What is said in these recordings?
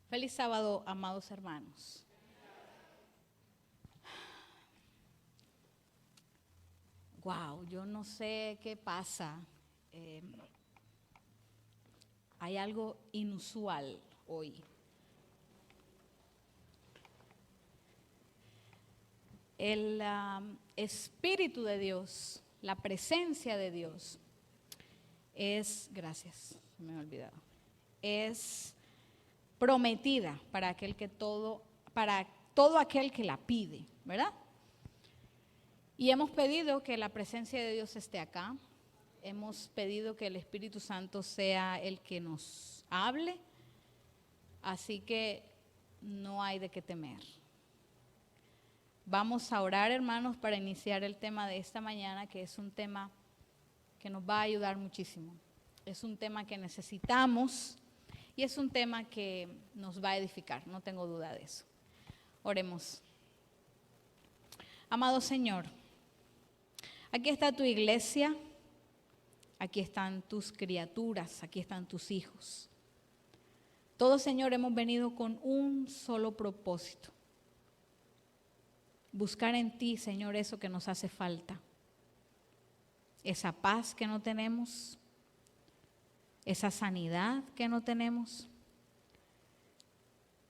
Feliz sábado, amados hermanos. Wow, yo no sé qué pasa. Hay algo inusual hoy. El Espíritu de Dios, la presencia de Dios gracias, me he olvidado, es prometida para todo aquel que la pide, ¿verdad? Y hemos pedido que la presencia de Dios esté acá. Hemos pedido que el Espíritu Santo sea el que nos hable. Así que no hay de qué temer. Vamos a orar, hermanos, para iniciar el tema de esta mañana, que es un tema que nos va a ayudar muchísimo. Es un tema que necesitamos y es un tema que nos va a edificar, no tengo duda de eso. Oremos. Amado Señor, aquí está tu iglesia, aquí están tus criaturas, aquí están tus hijos. Todos, Señor, hemos venido con un solo propósito. Buscar en ti, Señor, eso que nos hace falta. Esa paz que no tenemos, esa sanidad que no tenemos,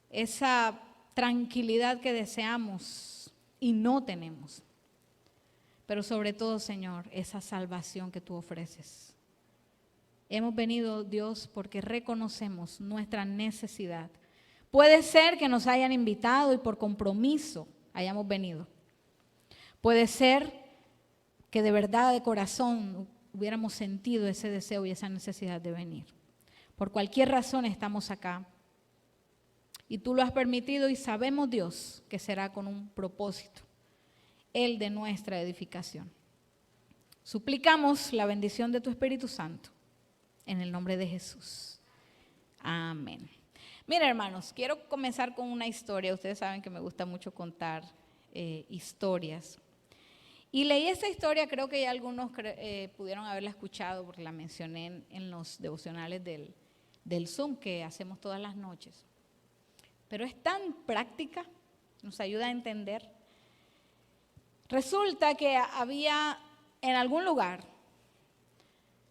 esa tranquilidad que deseamos y no tenemos. Pero sobre todo, Señor, esa salvación que tú ofreces. Hemos venido, Dios, porque reconocemos nuestra necesidad. Puede ser que nos hayan invitado y por compromiso hayamos venido. Puede ser que de verdad, de corazón, hubiéramos sentido ese deseo y esa necesidad de venir. Por cualquier razón estamos acá. Y tú lo has permitido y sabemos, Dios, que será con un propósito, el de nuestra edificación. Suplicamos la bendición de tu Espíritu Santo, en el nombre de Jesús. Amén. Mira, hermanos, quiero comenzar con una historia. Ustedes saben que me gusta mucho contar historias. Y leí esta historia, creo que ya algunos pudieron haberla escuchado porque la mencioné en los devocionales del Zoom que hacemos todas las noches. Pero es tan práctica, nos ayuda a entender. Resulta que había en algún lugar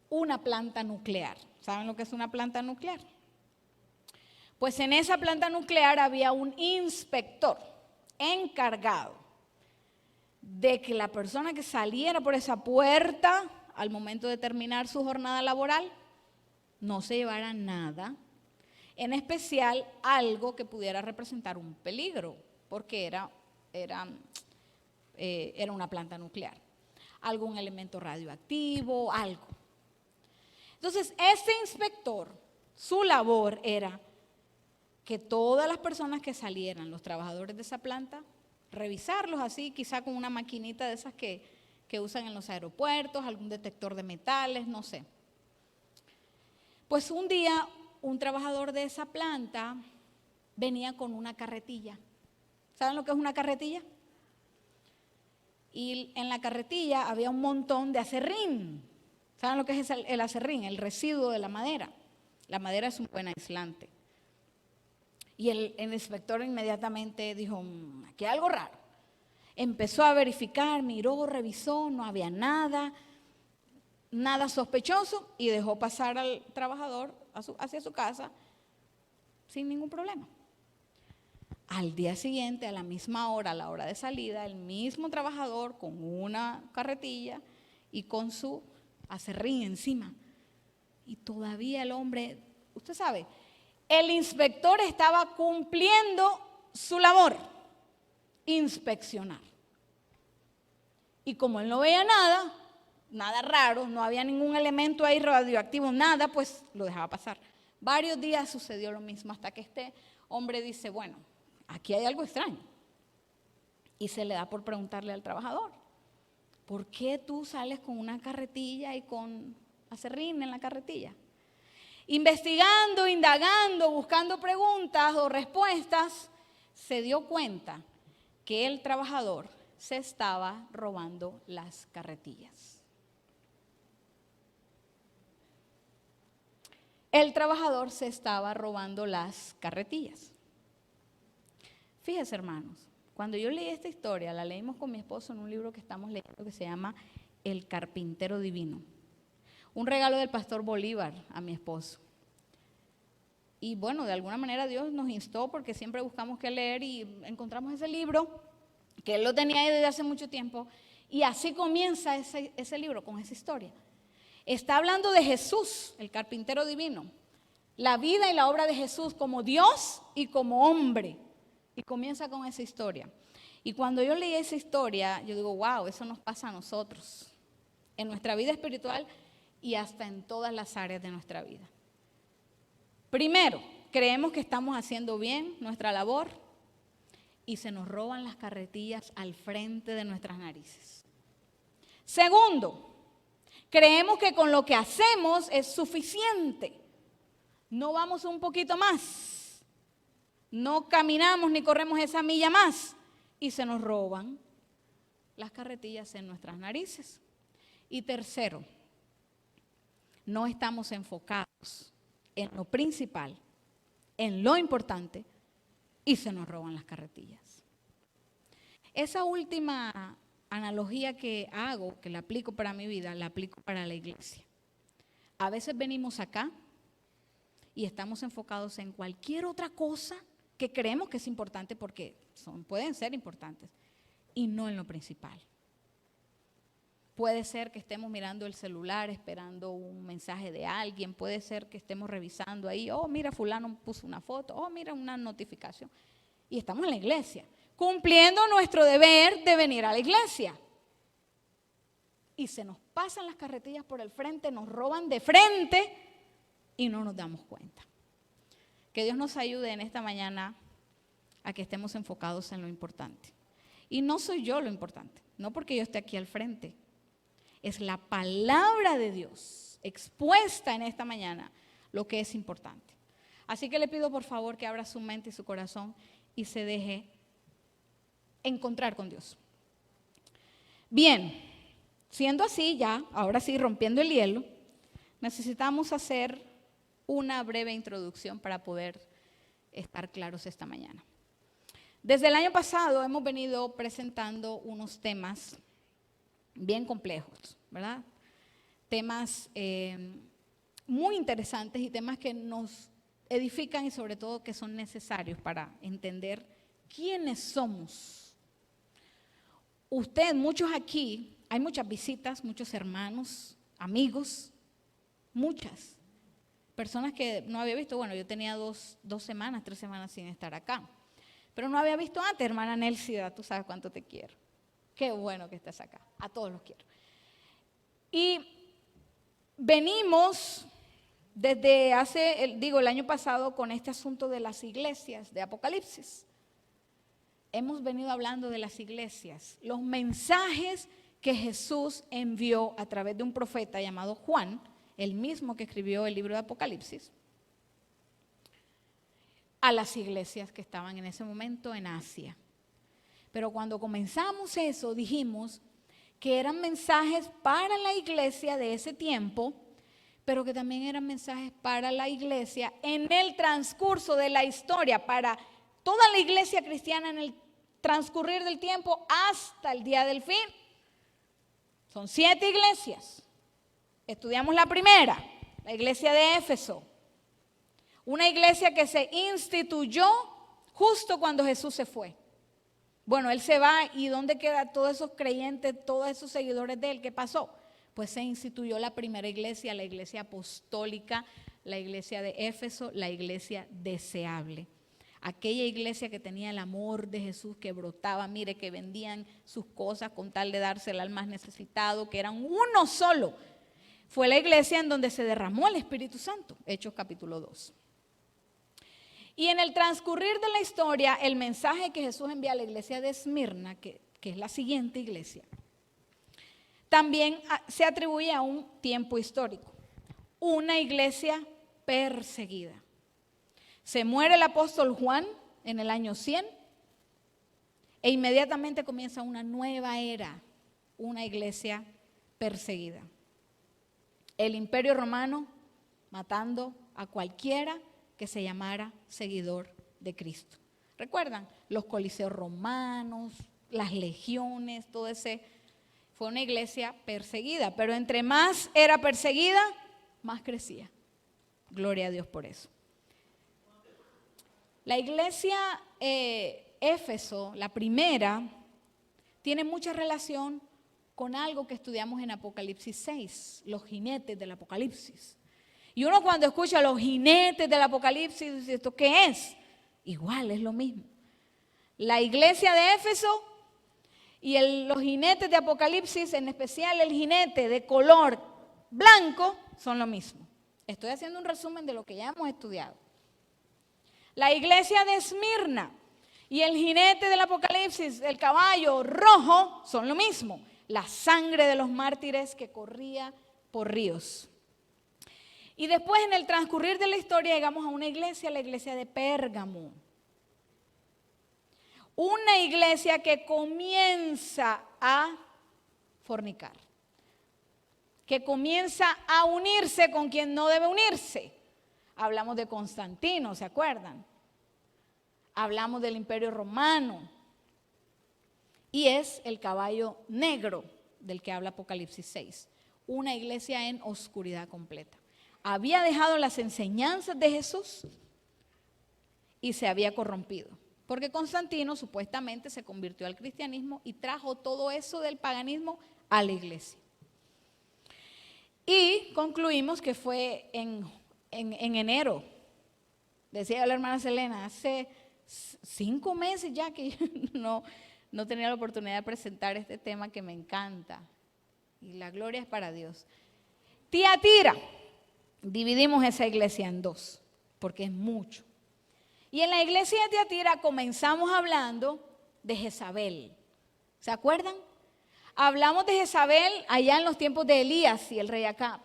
una planta nuclear. ¿Saben lo que es una planta nuclear? Pues en esa planta nuclear había un inspector encargado de que la persona que saliera por esa puerta al momento de terminar su jornada laboral no se llevara nada, en especial algo que pudiera representar un peligro, porque era una planta nuclear, algún elemento radioactivo, algo. Entonces, ese inspector, su labor era que todas las personas que salieran, los trabajadores de esa planta, revisarlos así, quizá con una maquinita de esas que usan en los aeropuertos, algún detector de metales, no sé. Pues un día un trabajador de esa planta venía con una carretilla. ¿Saben lo que es una carretilla? Y en la carretilla había un montón de acerrín. ¿Saben lo que es el acerrín? El residuo de la madera. La madera es un buen aislante. Y el inspector inmediatamente dijo, aquí hay algo raro. Empezó a verificar, miró, revisó, no había nada sospechoso y dejó pasar al trabajador hacia su casa sin ningún problema. Al día siguiente, a la misma hora, a la hora de salida, el mismo trabajador con una carretilla y con su acerrín encima. Y todavía el hombre, usted sabe, el inspector estaba cumpliendo su labor, inspeccionar. Y como él no veía nada raro, no había ningún elemento ahí radioactivo, nada, pues lo dejaba pasar. Varios días sucedió lo mismo hasta que este hombre dice, bueno, aquí hay algo extraño. Y se le da por preguntarle al trabajador, ¿por qué tú sales con una carretilla y con acerrín en la carretilla? Investigando, indagando, buscando preguntas o respuestas, se dio cuenta que el trabajador se estaba robando las carretillas. El trabajador se estaba robando las carretillas. Fíjese, hermanos, cuando yo leí esta historia, la leímos con mi esposo en un libro que estamos leyendo que se llama El Carpintero Divino. Un regalo del pastor Bolívar a mi esposo. Y bueno, de alguna manera Dios nos instó porque siempre buscamos qué leer y encontramos ese libro, que él lo tenía ahí desde hace mucho tiempo, y así comienza ese libro con esa historia. Está hablando de Jesús, el carpintero divino, la vida y la obra de Jesús como Dios y como hombre, y comienza con esa historia. Y cuando yo leí esa historia, yo digo, wow, eso nos pasa a nosotros, en nuestra vida espiritual y hasta en todas las áreas de nuestra vida. Primero, creemos que estamos haciendo bien nuestra labor y se nos roban las carretillas al frente de nuestras narices. Segundo, creemos que con lo que hacemos es suficiente. No vamos un poquito más. No caminamos ni corremos esa milla más y se nos roban las carretillas en nuestras narices. Y tercero, no estamos enfocados en lo principal, en lo importante, y se nos roban las carretillas. Esa última analogía que hago, que la aplico para mi vida, la aplico para la iglesia. A veces venimos acá y estamos enfocados en cualquier otra cosa que creemos que es importante porque pueden ser importantes, y no en lo principal. Puede ser que estemos mirando el celular esperando un mensaje de alguien, puede ser que estemos revisando ahí, oh mira fulano puso una foto, oh mira una notificación, y estamos en la iglesia, cumpliendo nuestro deber de venir a la iglesia. Y se nos pasan las carretillas por el frente, nos roban de frente y no nos damos cuenta. Que Dios nos ayude en esta mañana a que estemos enfocados en lo importante. Y no soy yo lo importante, no porque yo esté aquí al frente. Es la palabra de Dios expuesta en esta mañana lo que es importante. Así que le pido por favor que abra su mente y su corazón y se deje encontrar con Dios. Bien, siendo así ya, ahora sí rompiendo el hielo, necesitamos hacer una breve introducción para poder estar claros esta mañana. Desde el año pasado hemos venido presentando unos temas bien complejos, ¿verdad? Temas muy interesantes y temas que nos edifican y sobre todo que son necesarios para entender quiénes somos. Usted, muchos aquí, hay muchas visitas, muchos hermanos, amigos, muchas personas que no había visto. Bueno, yo tenía 3 semanas sin estar acá, pero no había visto antes, hermana Nelsida, tú sabes cuánto te quiero. Qué bueno que estás acá, a todos los quiero. Y venimos desde el año pasado con este asunto de las iglesias de Apocalipsis. Hemos venido hablando de las iglesias, los mensajes que Jesús envió a través de un profeta llamado Juan, el mismo que escribió el libro de Apocalipsis, a las iglesias que estaban en ese momento en Asia. Pero cuando comenzamos eso, dijimos que eran mensajes para la iglesia de ese tiempo, pero que también eran mensajes para la iglesia en el transcurso de la historia, para toda la iglesia cristiana en el transcurrir del tiempo hasta el día del fin. Son 7 iglesias. Estudiamos la primera, la iglesia de Éfeso. Una iglesia que se instituyó justo cuando Jesús se fue. Bueno, Él se va y ¿dónde quedan todos esos creyentes, todos esos seguidores de Él? ¿Qué pasó? Pues se instituyó la primera iglesia, la iglesia apostólica, la iglesia de Éfeso, la iglesia deseable. Aquella iglesia que tenía el amor de Jesús, que brotaba, mire, que vendían sus cosas con tal de dársela al más necesitado, que eran uno solo. Fue la iglesia en donde se derramó el Espíritu Santo, Hechos capítulo 2. Y en el transcurrir de la historia, el mensaje que Jesús envía a la iglesia de Esmirna, que es la siguiente iglesia, también se atribuye a un tiempo histórico. Una iglesia perseguida. Se muere el apóstol Juan en el año 100 e inmediatamente comienza una nueva era, una iglesia perseguida. El Imperio Romano matando a cualquiera que se llamara seguidor de Cristo. ¿Recuerdan? Los coliseos romanos, las legiones, todo ese. Fue una iglesia perseguida, pero entre más era perseguida, más crecía. Gloria a Dios por eso. La iglesia Éfeso, la primera, tiene mucha relación con algo que estudiamos en Apocalipsis 6, los jinetes del Apocalipsis. Y uno cuando escucha los jinetes del Apocalipsis dice, ¿esto qué es? Igual, es lo mismo. La iglesia de Éfeso y los jinetes de Apocalipsis, en especial el jinete de color blanco, son lo mismo. Estoy haciendo un resumen de lo que ya hemos estudiado. La iglesia de Esmirna y el jinete del Apocalipsis, el caballo rojo, son lo mismo. La sangre de los mártires que corría por ríos. Y después, en el transcurrir de la historia, llegamos a una iglesia, la iglesia de Pérgamo. Una iglesia que comienza a fornicar, que comienza a unirse con quien no debe unirse. Hablamos de Constantino, ¿se acuerdan? Hablamos del Imperio Romano. Y es el caballo negro del que habla Apocalipsis 6. Una iglesia en oscuridad completa. Había dejado las enseñanzas de Jesús y se había corrompido. Porque Constantino supuestamente se convirtió al cristianismo y trajo todo eso del paganismo a la iglesia. Y concluimos que fue en enero, decía la hermana Selena, hace 5 meses ya que yo no tenía la oportunidad de presentar este tema que me encanta. Y la gloria es para Dios. Tiatira, dividimos esa iglesia en 2, porque es mucho. Y en la iglesia de Tiatira comenzamos hablando de Jezabel. ¿Se acuerdan? Hablamos de Jezabel allá en los tiempos de Elías y el rey Acab.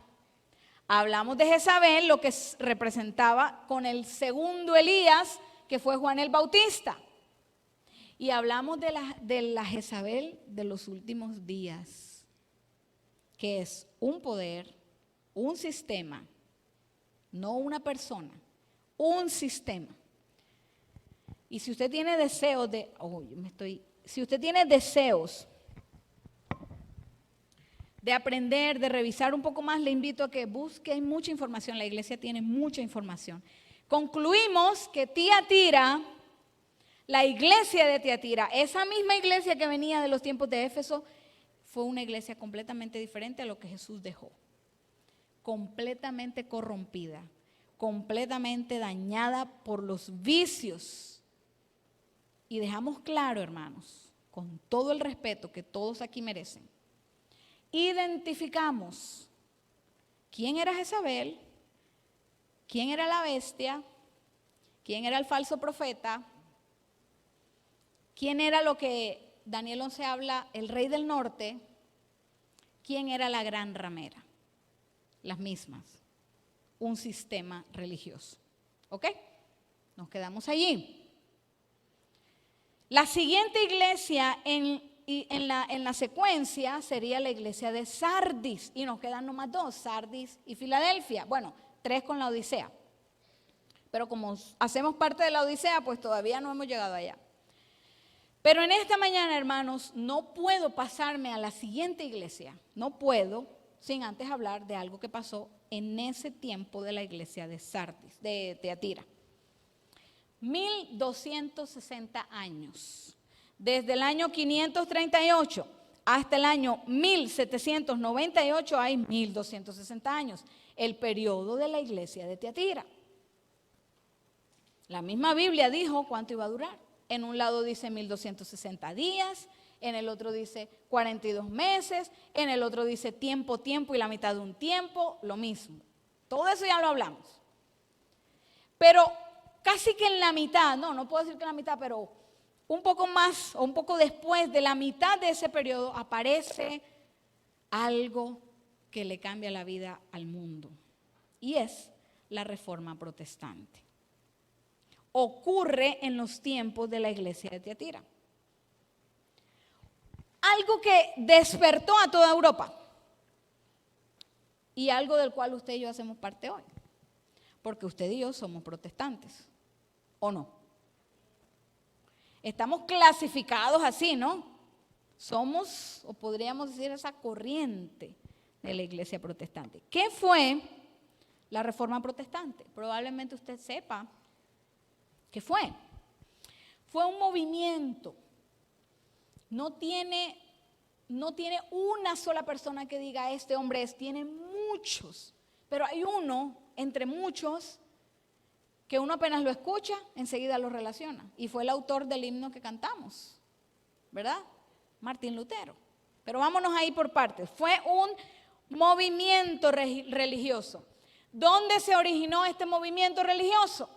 Hablamos de Jezabel, lo que representaba con el segundo Elías, que fue Juan el Bautista. Y hablamos de la Jezabel de los últimos días, que es un poder, un sistema, no una persona, un sistema. Y si usted tiene deseos si usted tiene deseos de aprender, de revisar un poco más, le invito a que busque, hay mucha información, la iglesia tiene mucha información. Concluimos que Tiatira, la iglesia de Tiatira, esa misma iglesia que venía de los tiempos de Éfeso, fue una iglesia completamente diferente a lo que Jesús dejó. Completamente corrompida, completamente dañada por los vicios. Y dejamos claro, hermanos, con todo el respeto que todos aquí merecen, identificamos quién era Jezabel, quién era la bestia, quién era el falso profeta, quién era lo que Daniel 11 habla, el rey del norte, quién era la gran ramera. Las mismas, un sistema religioso. ¿Ok? Nos quedamos allí. La siguiente iglesia en la secuencia sería la iglesia de Sardis. Y nos quedan nomás 2, Sardis y Filadelfia. Bueno, 3 con la Odisea. Pero como hacemos parte de la Odisea, pues todavía no hemos llegado allá. Pero en esta mañana, hermanos, no puedo pasarme a la siguiente iglesia. No puedo sin antes hablar de algo que pasó en ese tiempo de la iglesia de Sardis, de Tiatira. 1260 años. Desde el año 538 hasta el año 1798 hay 1260 años. El periodo de la iglesia de Tiatira. La misma Biblia dijo cuánto iba a durar. En un lado dice 1260 días, en el otro dice 42 meses, en el otro dice tiempo y la mitad de un tiempo, lo mismo. Todo eso ya lo hablamos. Pero casi que en la mitad, no puedo decir que en la mitad, pero un poco más o un poco después de la mitad de ese periodo aparece algo que le cambia la vida al mundo. Y es la Reforma Protestante. Ocurre en los tiempos de la iglesia de Tiatira. Algo que despertó a toda Europa. Y algo del cual usted y yo hacemos parte hoy. Porque usted y yo somos protestantes. ¿O no? Estamos clasificados así, ¿no? Somos, o podríamos decir, esa corriente de la iglesia protestante. ¿Qué fue la Reforma Protestante? Probablemente usted sepa qué fue. Fue un movimiento. No tiene una sola persona que diga este hombre es, tiene muchos, pero hay uno entre muchos que uno apenas lo escucha, enseguida lo relaciona. Y fue el autor del himno que cantamos, ¿verdad? Martín Lutero. Pero vámonos ahí por partes. Fue un movimiento religioso. ¿Dónde se originó este movimiento religioso?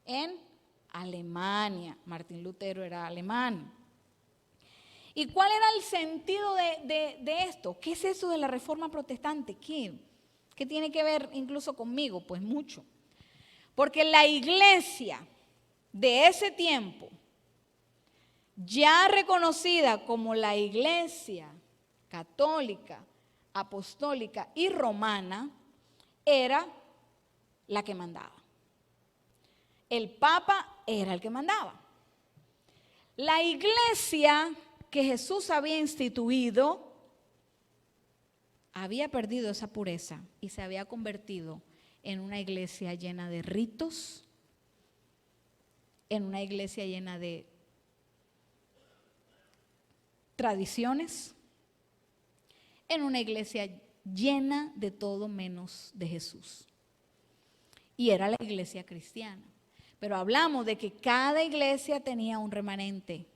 En Alemania. Martín Lutero era alemán. ¿Y cuál era el sentido de esto? ¿Qué es eso de la Reforma Protestante? ¿Qué tiene que ver incluso conmigo? Pues mucho. Porque la iglesia de ese tiempo, ya reconocida como la iglesia católica, apostólica y romana, era la que mandaba. El Papa era el que mandaba. La iglesia que Jesús había instituido había perdido esa pureza y se había convertido en una iglesia llena de ritos, en una iglesia llena de tradiciones, en una iglesia llena de todo menos de Jesús. Y era la iglesia cristiana. Pero hablamos de que cada iglesia tenía un remanente,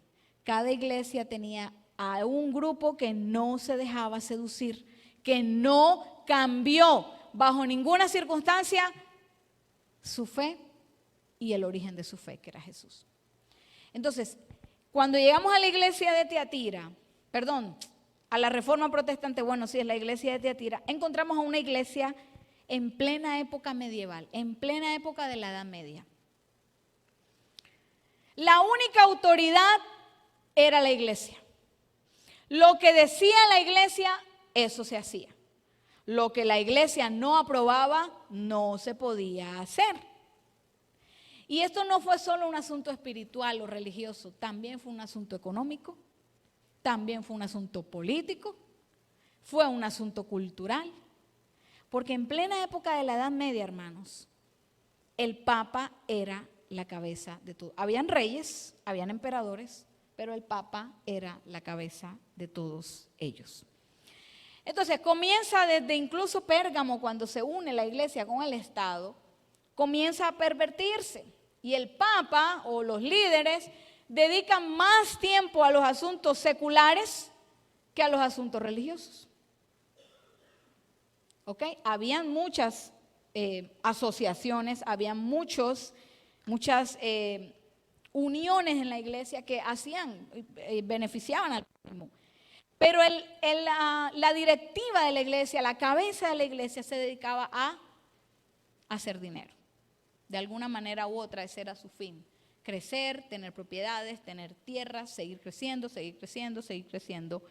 cada iglesia tenía a un grupo que no se dejaba seducir, que no cambió bajo ninguna circunstancia su fe y el origen de su fe, que era Jesús. Entonces, cuando llegamos a la iglesia de Tiatira, a la Reforma Protestante, bueno, sí, es la iglesia de Tiatira, encontramos a una iglesia en plena época medieval, en plena época de la Edad Media. La única autoridad era la iglesia. Lo que decía la iglesia, eso se hacía. Lo que la iglesia no aprobaba, no se podía hacer. Y esto no fue solo un asunto espiritual o religioso, también fue un asunto económico, también fue un asunto político, fue un asunto cultural. Porque en plena época de la Edad Media, hermanos, el Papa era la cabeza de todo. Habían reyes, habían emperadores, pero el Papa era la cabeza de todos ellos. Entonces comienza desde incluso Pérgamo, cuando se une la iglesia con el Estado, comienza a pervertirse. Y el Papa o los líderes dedican más tiempo a los asuntos seculares que a los asuntos religiosos. ¿Ok? Habían muchas asociaciones, habían muchas uniones en la iglesia que beneficiaban al prójimo. Pero la directiva de la iglesia, la cabeza de la iglesia se dedicaba a hacer dinero. De alguna manera u otra ese era su fin. Crecer, tener propiedades, tener tierras, seguir creciendo, seguir creciendo, seguir creciendo.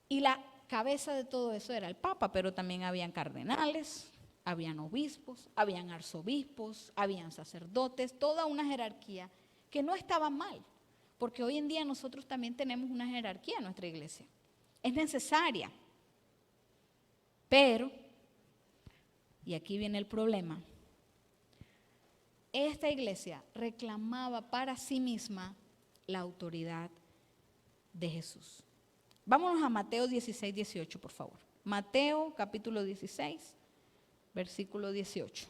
Y la cabeza de todo eso era el Papa, pero también habían cardenales, habían obispos, habían arzobispos, habían sacerdotes, toda una jerarquía que no estaba mal. Porque hoy en día nosotros también tenemos una jerarquía en nuestra iglesia. Es necesaria. Pero, y aquí viene el problema, esta iglesia reclamaba para sí misma la autoridad de Jesús. Vámonos a Mateo 16, 18, por favor. Mateo capítulo 16, versículo 18.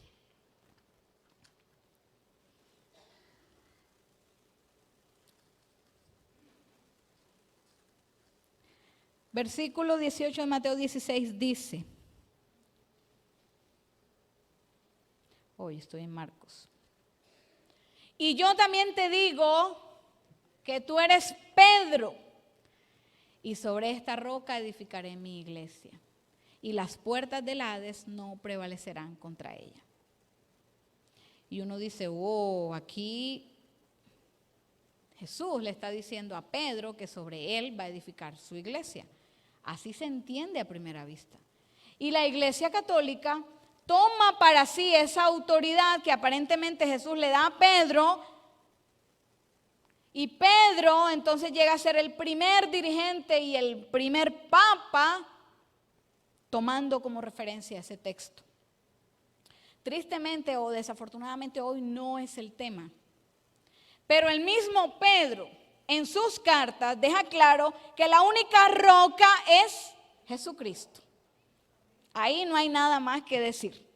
Versículo 18 de Mateo 16 dice, hoy estoy en Marcos. Y yo también te digo que tú eres Pedro, y sobre esta roca edificaré mi iglesia, y las puertas del Hades no prevalecerán contra ella. Y uno dice, aquí Jesús le está diciendo a Pedro que sobre él va a edificar su iglesia. Así se entiende a primera vista. Y la iglesia católica toma para sí esa autoridad que aparentemente Jesús le da a Pedro Y Pedro entonces llega a ser el primer dirigente y el primer papa tomando como referencia ese texto. Tristemente o desafortunadamente hoy no es el tema. Pero el mismo Pedro en sus cartas deja claro que la única roca es Jesucristo. Ahí no hay nada más que decir.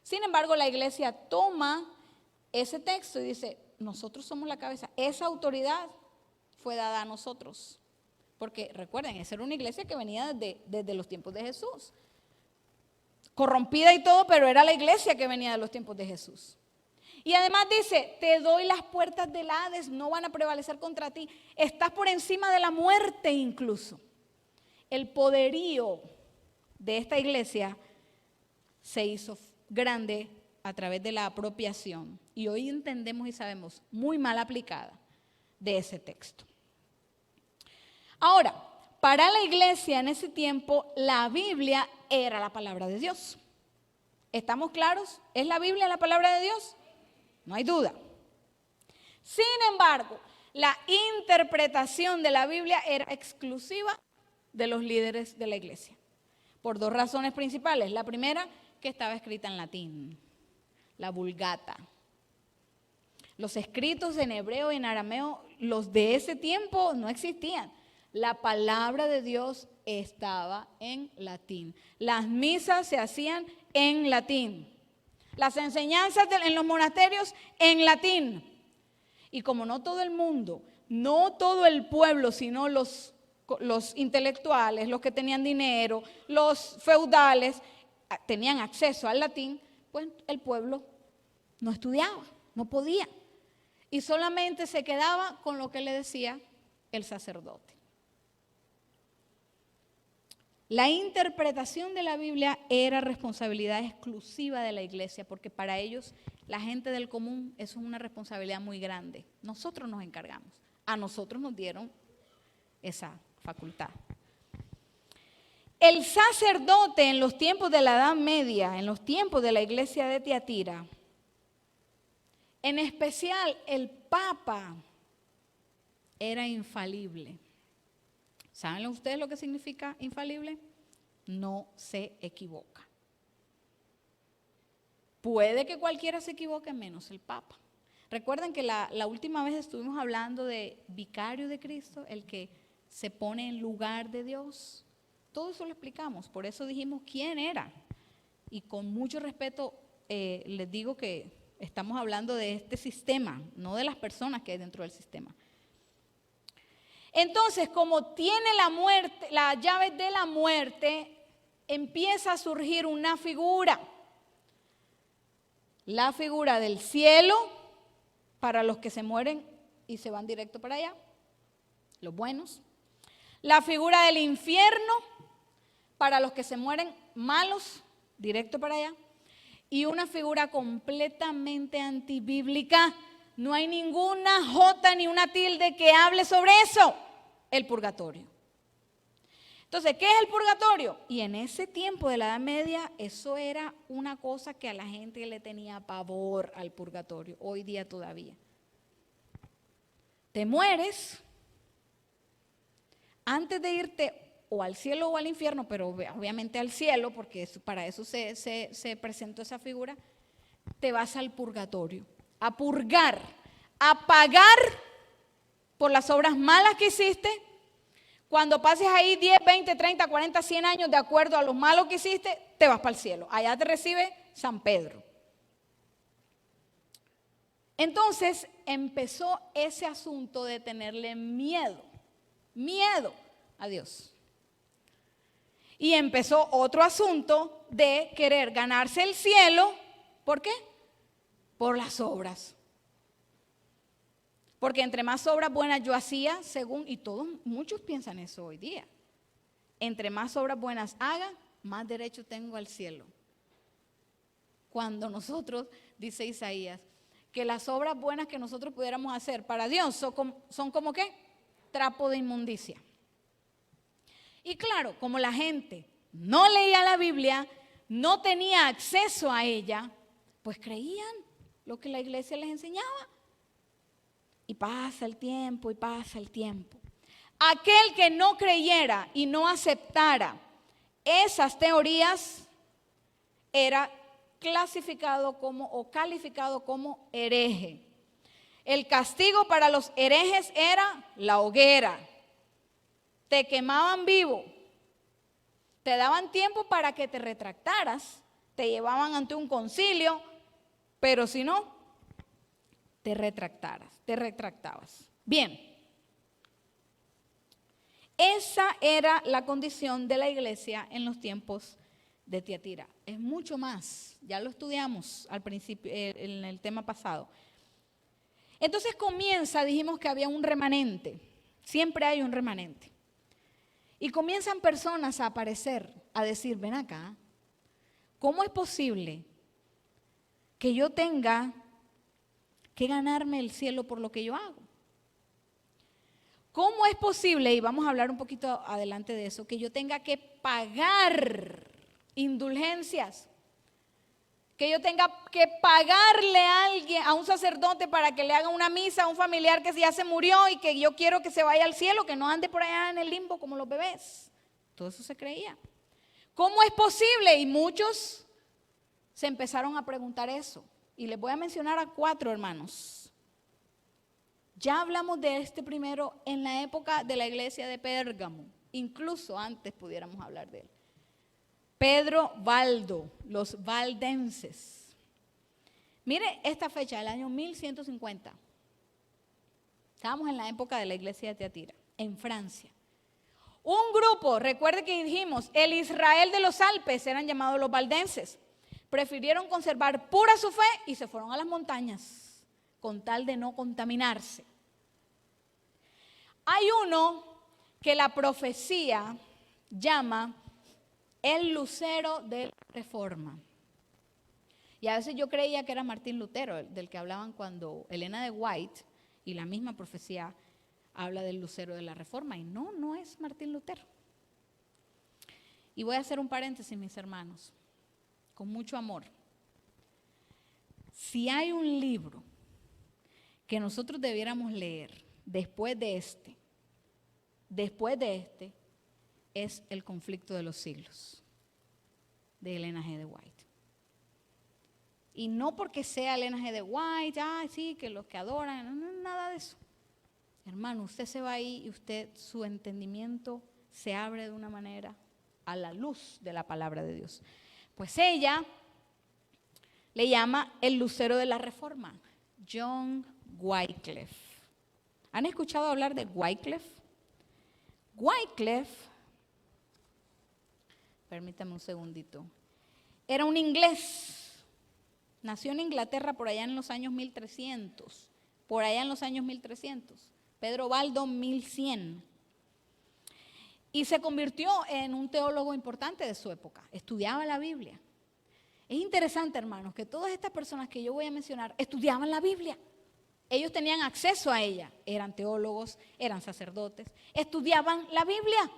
Sin embargo, la iglesia toma ese texto y dice, nosotros somos la cabeza. Esa autoridad fue dada a nosotros. Porque recuerden, esa era una iglesia que venía desde los tiempos de Jesús. Corrompida y todo, pero era la iglesia que venía de los tiempos de Jesús. Y además dice, te doy las puertas del Hades, no van a prevalecer contra ti. Estás por encima de la muerte incluso. El poderío de esta iglesia se hizo grande a través de la apropiación. Y hoy entendemos y sabemos, muy mal aplicada, de ese texto. Ahora, para la iglesia en ese tiempo, la Biblia era la palabra de Dios. ¿Estamos claros? ¿Es la Biblia la palabra de Dios? No hay duda. Sin embargo, la interpretación de la Biblia era exclusiva de los líderes de la iglesia, por dos razones principales. La primera, que estaba escrita en latín, la Vulgata. Los escritos en hebreo y en arameo, los de ese tiempo, no existían. La palabra de Dios estaba en latín. Las misas se hacían en latín. Las enseñanzas en los monasterios en latín. Y como no todo el mundo, no todo el pueblo, sino los intelectuales, los que tenían dinero, los feudales, tenían acceso al latín, pues el pueblo no estudiaba, no podía. Y solamente se quedaba con lo que le decía el sacerdote. La interpretación de la Biblia era responsabilidad exclusiva de la iglesia, porque para ellos, la gente del común, eso es una responsabilidad muy grande. Nosotros nos encargamos, a nosotros nos dieron esa facultad. El sacerdote en los tiempos de la Edad Media, en los tiempos de la iglesia de Tiatira, en especial el Papa, era infalible. ¿Saben ustedes lo que significa infalible? No se equivoca. Puede que cualquiera se equivoque, menos el Papa. Recuerden que la última vez estuvimos hablando de vicario de Cristo, el que se pone en lugar de Dios. Todo eso lo explicamos, por eso dijimos quién era. Y con mucho respeto les digo que estamos hablando de este sistema, no de las personas que hay dentro del sistema. Entonces, como tiene la muerte, las llaves de la muerte, empieza a surgir una figura. La figura del cielo para los que se mueren y se van directo para allá, los buenos. La figura del infierno para los que se mueren malos, directo para allá. Y una figura completamente antibíblica. No hay ninguna jota ni una tilde que hable sobre eso, el purgatorio. Entonces, ¿qué es el purgatorio? Y en ese tiempo de la Edad Media, eso era una cosa que a la gente le tenía pavor al purgatorio, hoy día todavía. Te mueres, antes de irte o al cielo o al infierno, pero obviamente al cielo, porque para eso se presentó esa figura, te vas al purgatorio. A purgar, a pagar por las obras malas que hiciste. Cuando pases ahí 10, 20, 30, 40, 100 años, de acuerdo a lo malo que hiciste, te vas para el cielo. Allá te recibe San Pedro. Entonces empezó ese asunto de tenerle miedo a Dios. Y empezó otro asunto de querer ganarse el cielo. ¿Por qué? Por las obras. Porque entre más obras buenas yo hacía, muchos piensan eso hoy día. Entre más obras buenas haga, más derecho tengo al cielo. Cuando nosotros, dice Isaías, que las obras buenas que nosotros pudiéramos hacer para Dios son como ¿qué? Trapo de inmundicia. Y claro, como la gente no leía la Biblia, no tenía acceso a ella, pues creían lo que la iglesia les enseñaba. Y pasa el tiempo y pasa el tiempo. Aquel que no creyera y no aceptara esas teorías era clasificado como o calificado como hereje. El castigo para los herejes era la hoguera. Te quemaban vivo. Te daban tiempo para que te retractaras. Te llevaban ante un concilio. Pero si no, te retractabas. Bien. Esa era la condición de la iglesia en los tiempos de Tiatira. Es mucho más. Ya lo estudiamos al principio, en el tema pasado. Entonces dijimos que había un remanente. Siempre hay un remanente. Y comienzan personas a aparecer, a decir, ven acá, ¿cómo es posible que yo tenga que ganarme el cielo por lo que yo hago? ¿Cómo es posible, y vamos a hablar un poquito adelante de eso, que yo tenga que pagar indulgencias? Que yo tenga que pagarle a alguien, a un sacerdote para que le haga una misa a un familiar que ya se murió y que yo quiero que se vaya al cielo, que no ande por allá en el limbo como los bebés. Todo eso se creía. ¿Cómo es posible? Y muchos se empezaron a preguntar eso. Y les voy a mencionar a 4 hermanos. Ya hablamos de este primero en la época de la iglesia de Pérgamo. Incluso antes pudiéramos hablar de él. Pedro Valdo, los valdenses. Mire esta fecha, el año 1150. Estábamos en la época de la iglesia de Tiatira, en Francia. Un grupo, recuerde que dijimos, el Israel de los Alpes eran llamados los valdenses. Prefirieron conservar pura su fe y se fueron a las montañas con tal de no contaminarse. Hay uno que la profecía llama el lucero de la Reforma. Y a veces yo creía que era Martín Lutero, del que hablaban cuando Elena de White, y la misma profecía habla del lucero de la Reforma. Y no es Martín Lutero. Y voy a hacer un paréntesis, mis hermanos, con mucho amor. Si hay un libro que nosotros debiéramos leer después de este, es El conflicto de los siglos, de Elena G. de White. Y no porque sea Elena G. de White, sí, que los que adoran, no, nada de eso. Hermano, usted se va ahí y su entendimiento se abre de una manera a la luz de la palabra de Dios. Pues ella le llama el lucero de la Reforma, John Wycliffe. ¿Han escuchado hablar de Wycliffe? Wycliffe, permítame un segundito, era un inglés, nació en Inglaterra por allá en los años 1300, Pedro Valdo 1100, y se convirtió en un teólogo importante de su época, estudiaba la Biblia. Es interesante, hermanos, que todas estas personas que yo voy a mencionar estudiaban la Biblia. Ellos tenían acceso a ella, eran teólogos, eran sacerdotes, estudiaban la Biblia.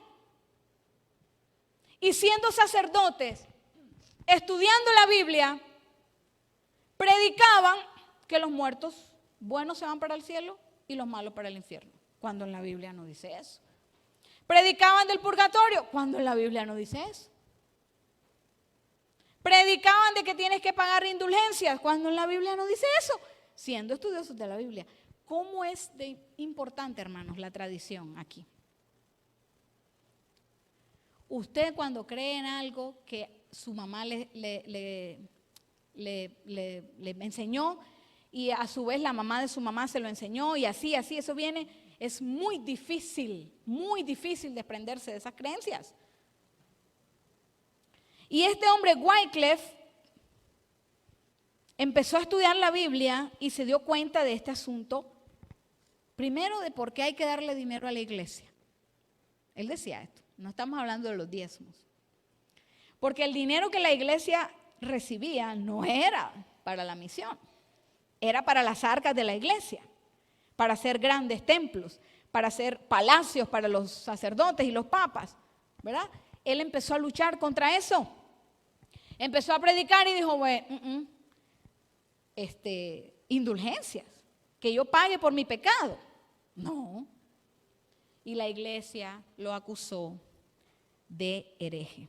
Y siendo sacerdotes, estudiando la Biblia, predicaban que los muertos buenos se van para el cielo y los malos para el infierno, cuando en la Biblia no dice eso. Predicaban del purgatorio, cuando en la Biblia no dice eso. Predicaban de que tienes que pagar indulgencias, cuando en la Biblia no dice eso. Siendo estudiosos de la Biblia, ¿cómo es de importante, hermanos, la tradición aquí? Usted cuando cree en algo que su mamá le enseñó y a su vez la mamá de su mamá se lo enseñó y así, eso viene, es muy difícil desprenderse de esas creencias. Y este hombre, Wycliffe, empezó a estudiar la Biblia y se dio cuenta de este asunto, primero de por qué hay que darle dinero a la iglesia. Él decía esto, no estamos hablando de los diezmos. Porque el dinero que la iglesia recibía no era para la misión, era para las arcas de la iglesia, para hacer grandes templos, para hacer palacios para los sacerdotes y los papas, ¿verdad? Él empezó a luchar contra eso. Empezó a predicar y dijo, bueno, indulgencias. que yo pague por mi pecado. No. Y la iglesia lo acusó de hereje.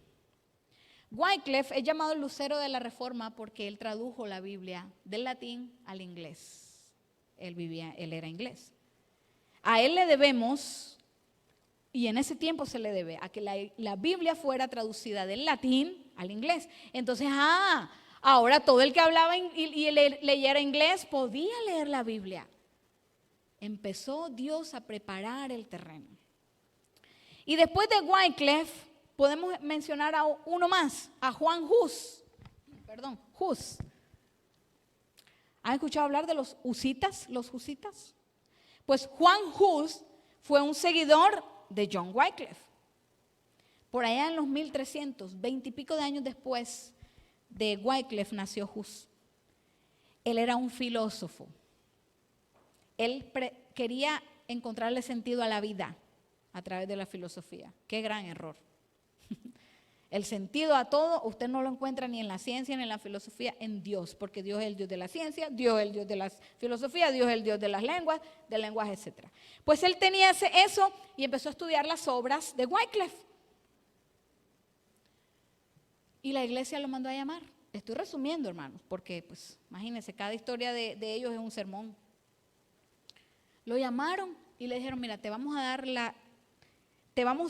Wycliffe es llamado el lucero de la Reforma porque él tradujo la Biblia del latín al inglés. Él era inglés. A él le debemos, y en ese tiempo se le debe, a que la Biblia fuera traducida del latín al inglés. Entonces, ahora todo el que hablaba y leyera inglés podía leer la Biblia. Empezó Dios a preparar el terreno. Y después de Wycliffe, podemos mencionar a uno más, a Juan Hus. Hus. ¿Han escuchado hablar de los husitas? Pues Juan Hus fue un seguidor de John Wycliffe. Por allá en los 1300, 20 y pico de años después de Wycliffe, nació Hus. Él era un filósofo. Él quería encontrarle sentido a la vida a través de la filosofía. Qué gran error. El sentido a todo usted no lo encuentra ni en la ciencia ni en la filosofía, en Dios, porque Dios es el Dios de la ciencia, Dios es el Dios de la filosofía, Dios es el Dios de las lenguas, etc. Pues él tenía eso y empezó a estudiar las obras de Wycliffe. Y la iglesia lo mandó a llamar. Estoy resumiendo, hermanos, porque pues imagínense, cada historia de ellos es un sermón. Lo llamaron y le dijeron, mira, te vamos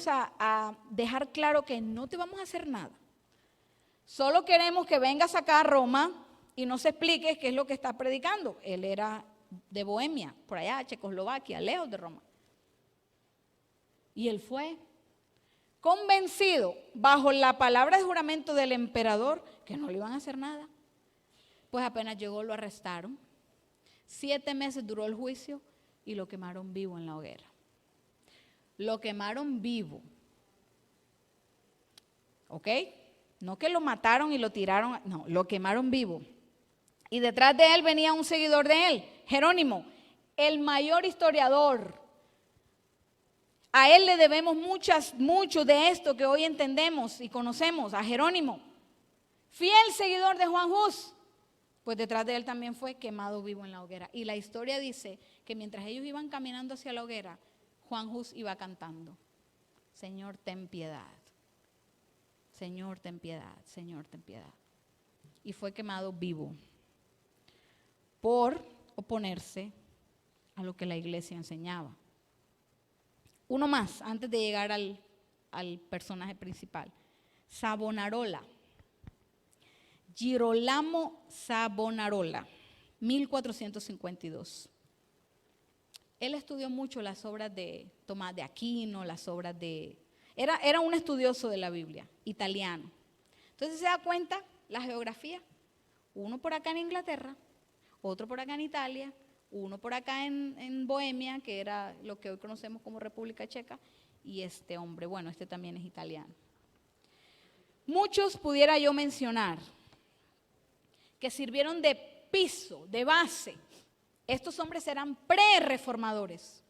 a dejar claro que no te vamos a hacer nada. Solo queremos que vengas acá a Roma y nos expliques qué es lo que estás predicando. Él era de Bohemia, por allá, Checoslovaquia, lejos de Roma. Y él fue convencido, bajo la palabra de juramento del emperador, que no le iban a hacer nada. Pues apenas llegó, lo arrestaron. 7 meses duró el juicio y lo quemaron vivo en la hoguera. Lo quemaron vivo. ¿Ok? No que lo mataron y lo tiraron, no, lo quemaron vivo. Y detrás de él venía un seguidor de él, Jerónimo, el mayor historiador. A él le debemos mucho de esto que hoy entendemos y conocemos, a Jerónimo. Fiel seguidor de Juan Hus. Pues detrás de él también fue quemado vivo en la hoguera. Y la historia dice que mientras ellos iban caminando hacia la hoguera, Juan Hus iba cantando, Señor, ten piedad. Señor, ten piedad. Señor, ten piedad. Y fue quemado vivo por oponerse a lo que la iglesia enseñaba. Uno más, antes de llegar al personaje principal. Savonarola. Girolamo Savonarola, 1452. Él estudió mucho las obras de Tomás de Aquino, las obras de... Era un estudioso de la Biblia, italiano. Entonces se da cuenta la geografía. Uno por acá en Inglaterra, otro por acá en Italia, uno por acá en Bohemia, que era lo que hoy conocemos como República Checa, y este hombre, bueno, este también es italiano. Muchos pudiera yo mencionar que sirvieron de piso, de base. Estos hombres eran pre-reformadores.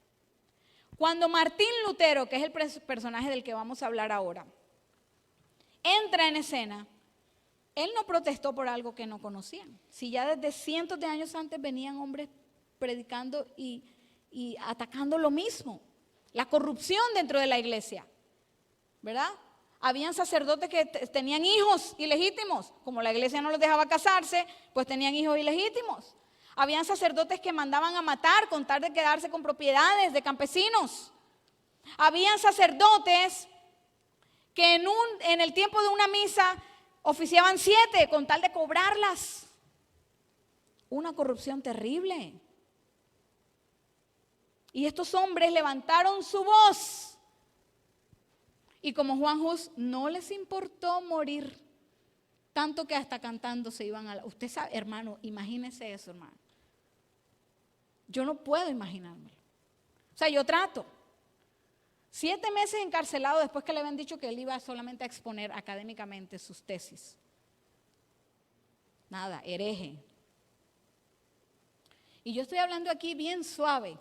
Cuando Martín Lutero, que es el personaje del que vamos a hablar ahora, entra en escena, él no protestó por algo que no conocían. Si ya desde cientos de años antes venían hombres predicando y atacando lo mismo, la corrupción dentro de la iglesia, ¿verdad? Habían sacerdotes que tenían hijos ilegítimos, como la iglesia no los dejaba casarse, pues tenían hijos ilegítimos. Habían sacerdotes que mandaban a matar con tal de quedarse con propiedades de campesinos. Habían sacerdotes que en el tiempo de una misa oficiaban 7 con tal de cobrarlas. Una corrupción terrible. Y estos hombres levantaron su voz. Y como Juan Hus no les importó morir, tanto que hasta cantando se iban a usted sabe, hermano, imagínese eso, hermano. Yo no puedo imaginármelo. O sea, yo trato. 7 meses encarcelado después que le habían dicho que él iba solamente a exponer académicamente sus tesis. Nada, hereje. Y yo estoy hablando aquí bien suave,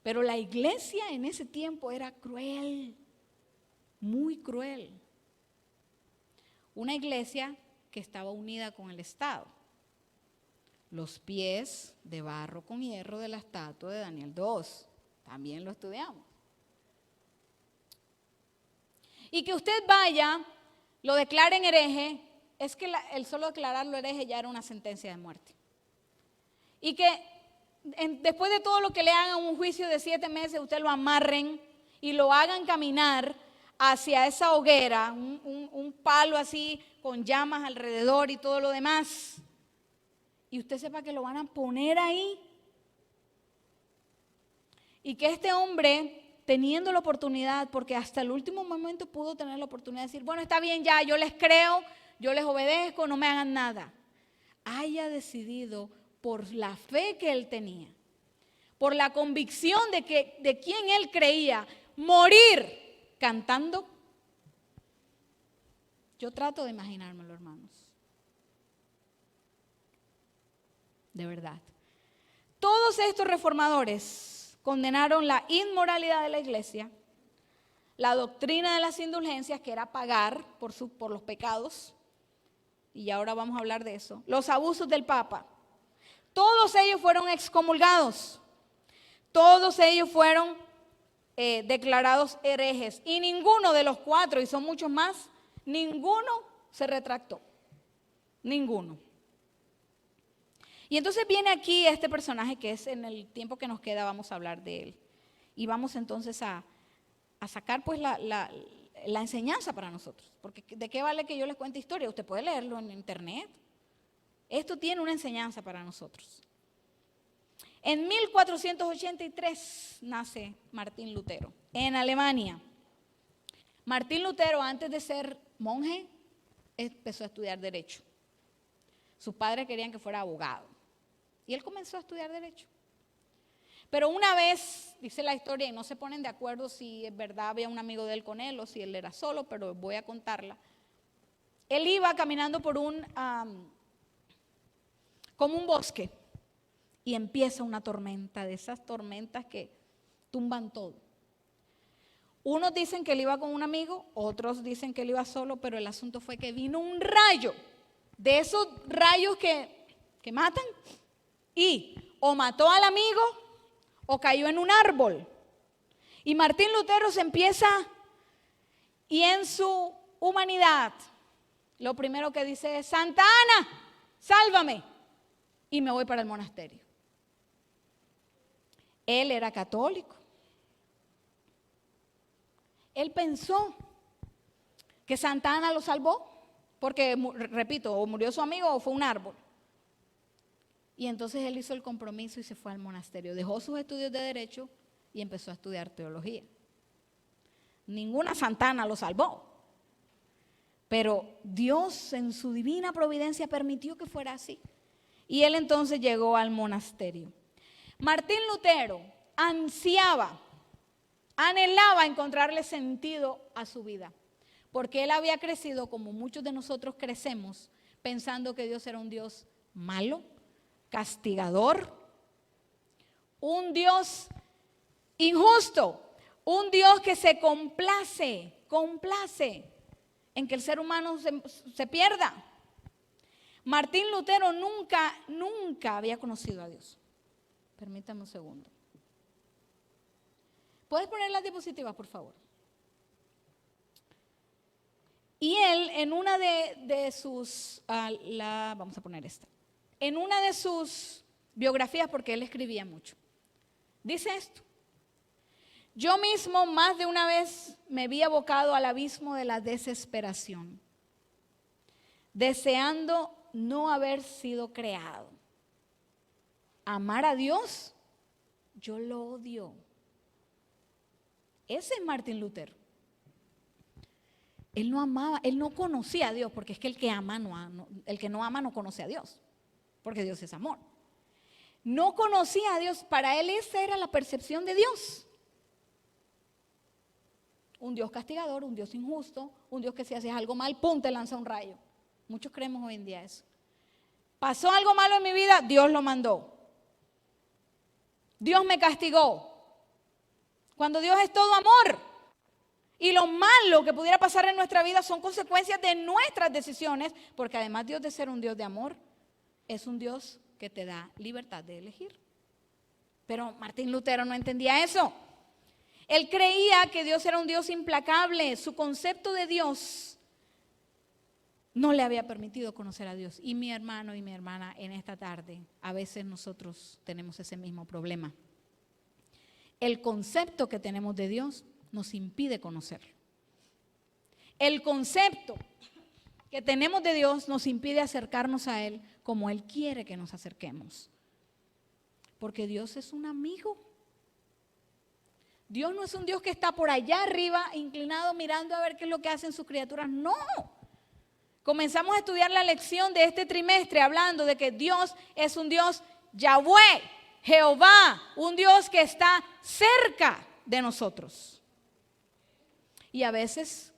pero la iglesia en ese tiempo era cruel. Muy cruel. Una iglesia que estaba unida con el Estado. los pies de barro con hierro de la estatua de Daniel 2. También lo estudiamos. Y que usted vaya, lo declaren hereje, es que el solo declararlo hereje ya era una sentencia de muerte. Y que después de todo lo que le hagan un juicio de 7 meses, usted lo amarren y lo hagan caminar hacia esa hoguera, un palo así con llamas alrededor y todo lo demás. Y usted sepa que lo van a poner ahí. Y que este hombre, teniendo la oportunidad, porque hasta el último momento pudo tener la oportunidad de decir, bueno, está bien ya, yo les creo, yo les obedezco, no me hagan nada. Haya decidido por la fe que él tenía, por la convicción de quien él creía, morir cantando. Yo trato de imaginármelo, hermanos. De verdad. Todos estos reformadores condenaron la inmoralidad de la iglesia, la doctrina de las indulgencias, que era pagar por los pecados, y ahora vamos a hablar de eso, los abusos del Papa. Todos ellos fueron excomulgados, todos ellos fueron declarados herejes, y ninguno de los 4, y son muchos más, ninguno se retractó, ninguno. Y entonces viene aquí este personaje que es, en el tiempo que nos queda vamos a hablar de él. Y vamos entonces a sacar pues la enseñanza para nosotros. Porque ¿de qué vale que yo les cuente historia? Usted puede leerlo en internet. Esto tiene una enseñanza para nosotros. En 1483 nace Martín Lutero, en Alemania. Martín Lutero, antes de ser monje, empezó a estudiar Derecho. Sus padres querían que fuera abogado. Y él comenzó a estudiar Derecho. Pero una vez, dice la historia, y no se ponen de acuerdo si es verdad había un amigo de él con él o si él era solo, pero voy a contarla. Él iba caminando por como un bosque, y empieza una tormenta, de esas tormentas que tumban todo. Unos dicen que él iba con un amigo, otros dicen que él iba solo, pero el asunto fue que vino un rayo, de esos rayos que matan, y o mató al amigo o cayó en un árbol. Y Martín Lutero se empieza, y en su humanidad, lo primero que dice es: Santa Ana, sálvame. Y me voy para el monasterio. Él era católico. Él pensó que Santa Ana lo salvó, porque, repito, o murió su amigo o fue un árbol. Y entonces él hizo el compromiso y se fue al monasterio. Dejó sus estudios de Derecho y empezó a estudiar teología. Ninguna Santa Ana lo salvó. Pero Dios en su divina providencia permitió que fuera así. Y él entonces llegó al monasterio. Martín Lutero anhelaba encontrarle sentido a su vida, porque él había crecido como muchos de nosotros crecemos, pensando que Dios era un Dios malo, castigador, un Dios injusto, un Dios que se complace en que el ser humano se pierda. Martín Lutero nunca había conocido a Dios. Permítame un segundo. ¿Puedes poner las diapositivas, por favor? Y él, en una de sus, vamos a poner esta, en una de sus biografías, porque él escribía mucho, dice esto: yo mismo más de una vez me vi abocado al abismo de la desesperación, deseando no haber sido creado. Amar a Dios, yo lo odio. Ese es Martín Lutero. Él no amaba, él no conocía a Dios, porque es que el que no ama no conoce a Dios, porque Dios es amor. No conocía a Dios, para él esa era la percepción de Dios. Un Dios castigador, un Dios injusto, un Dios que si haces algo mal, ¡pum!, te lanza un rayo. Muchos creemos hoy en día eso. Pasó algo malo en mi vida, Dios lo mandó. Dios me castigó. Cuando Dios es todo amor. Y lo malo que pudiera pasar en nuestra vida son consecuencias de nuestras decisiones, porque además Dios de ser un Dios de amor, es un Dios que te da libertad de elegir. Pero Martín Lutero no entendía eso. Él creía que Dios era un Dios implacable. Su concepto de Dios no le había permitido conocer a Dios. Y mi hermano y mi hermana, en esta tarde, a veces nosotros tenemos ese mismo problema. El concepto que tenemos de Dios nos impide conocerlo. El concepto que tenemos de Dios nos impide acercarnos a Él como Él quiere que nos acerquemos. Porque Dios es un amigo. Dios no es un Dios que está por allá arriba, inclinado, mirando a ver qué es lo que hacen sus criaturas. No. Comenzamos a estudiar la lección de este trimestre hablando de que Dios es un Dios Yahweh, Jehová, un Dios que está cerca de nosotros. Y a veces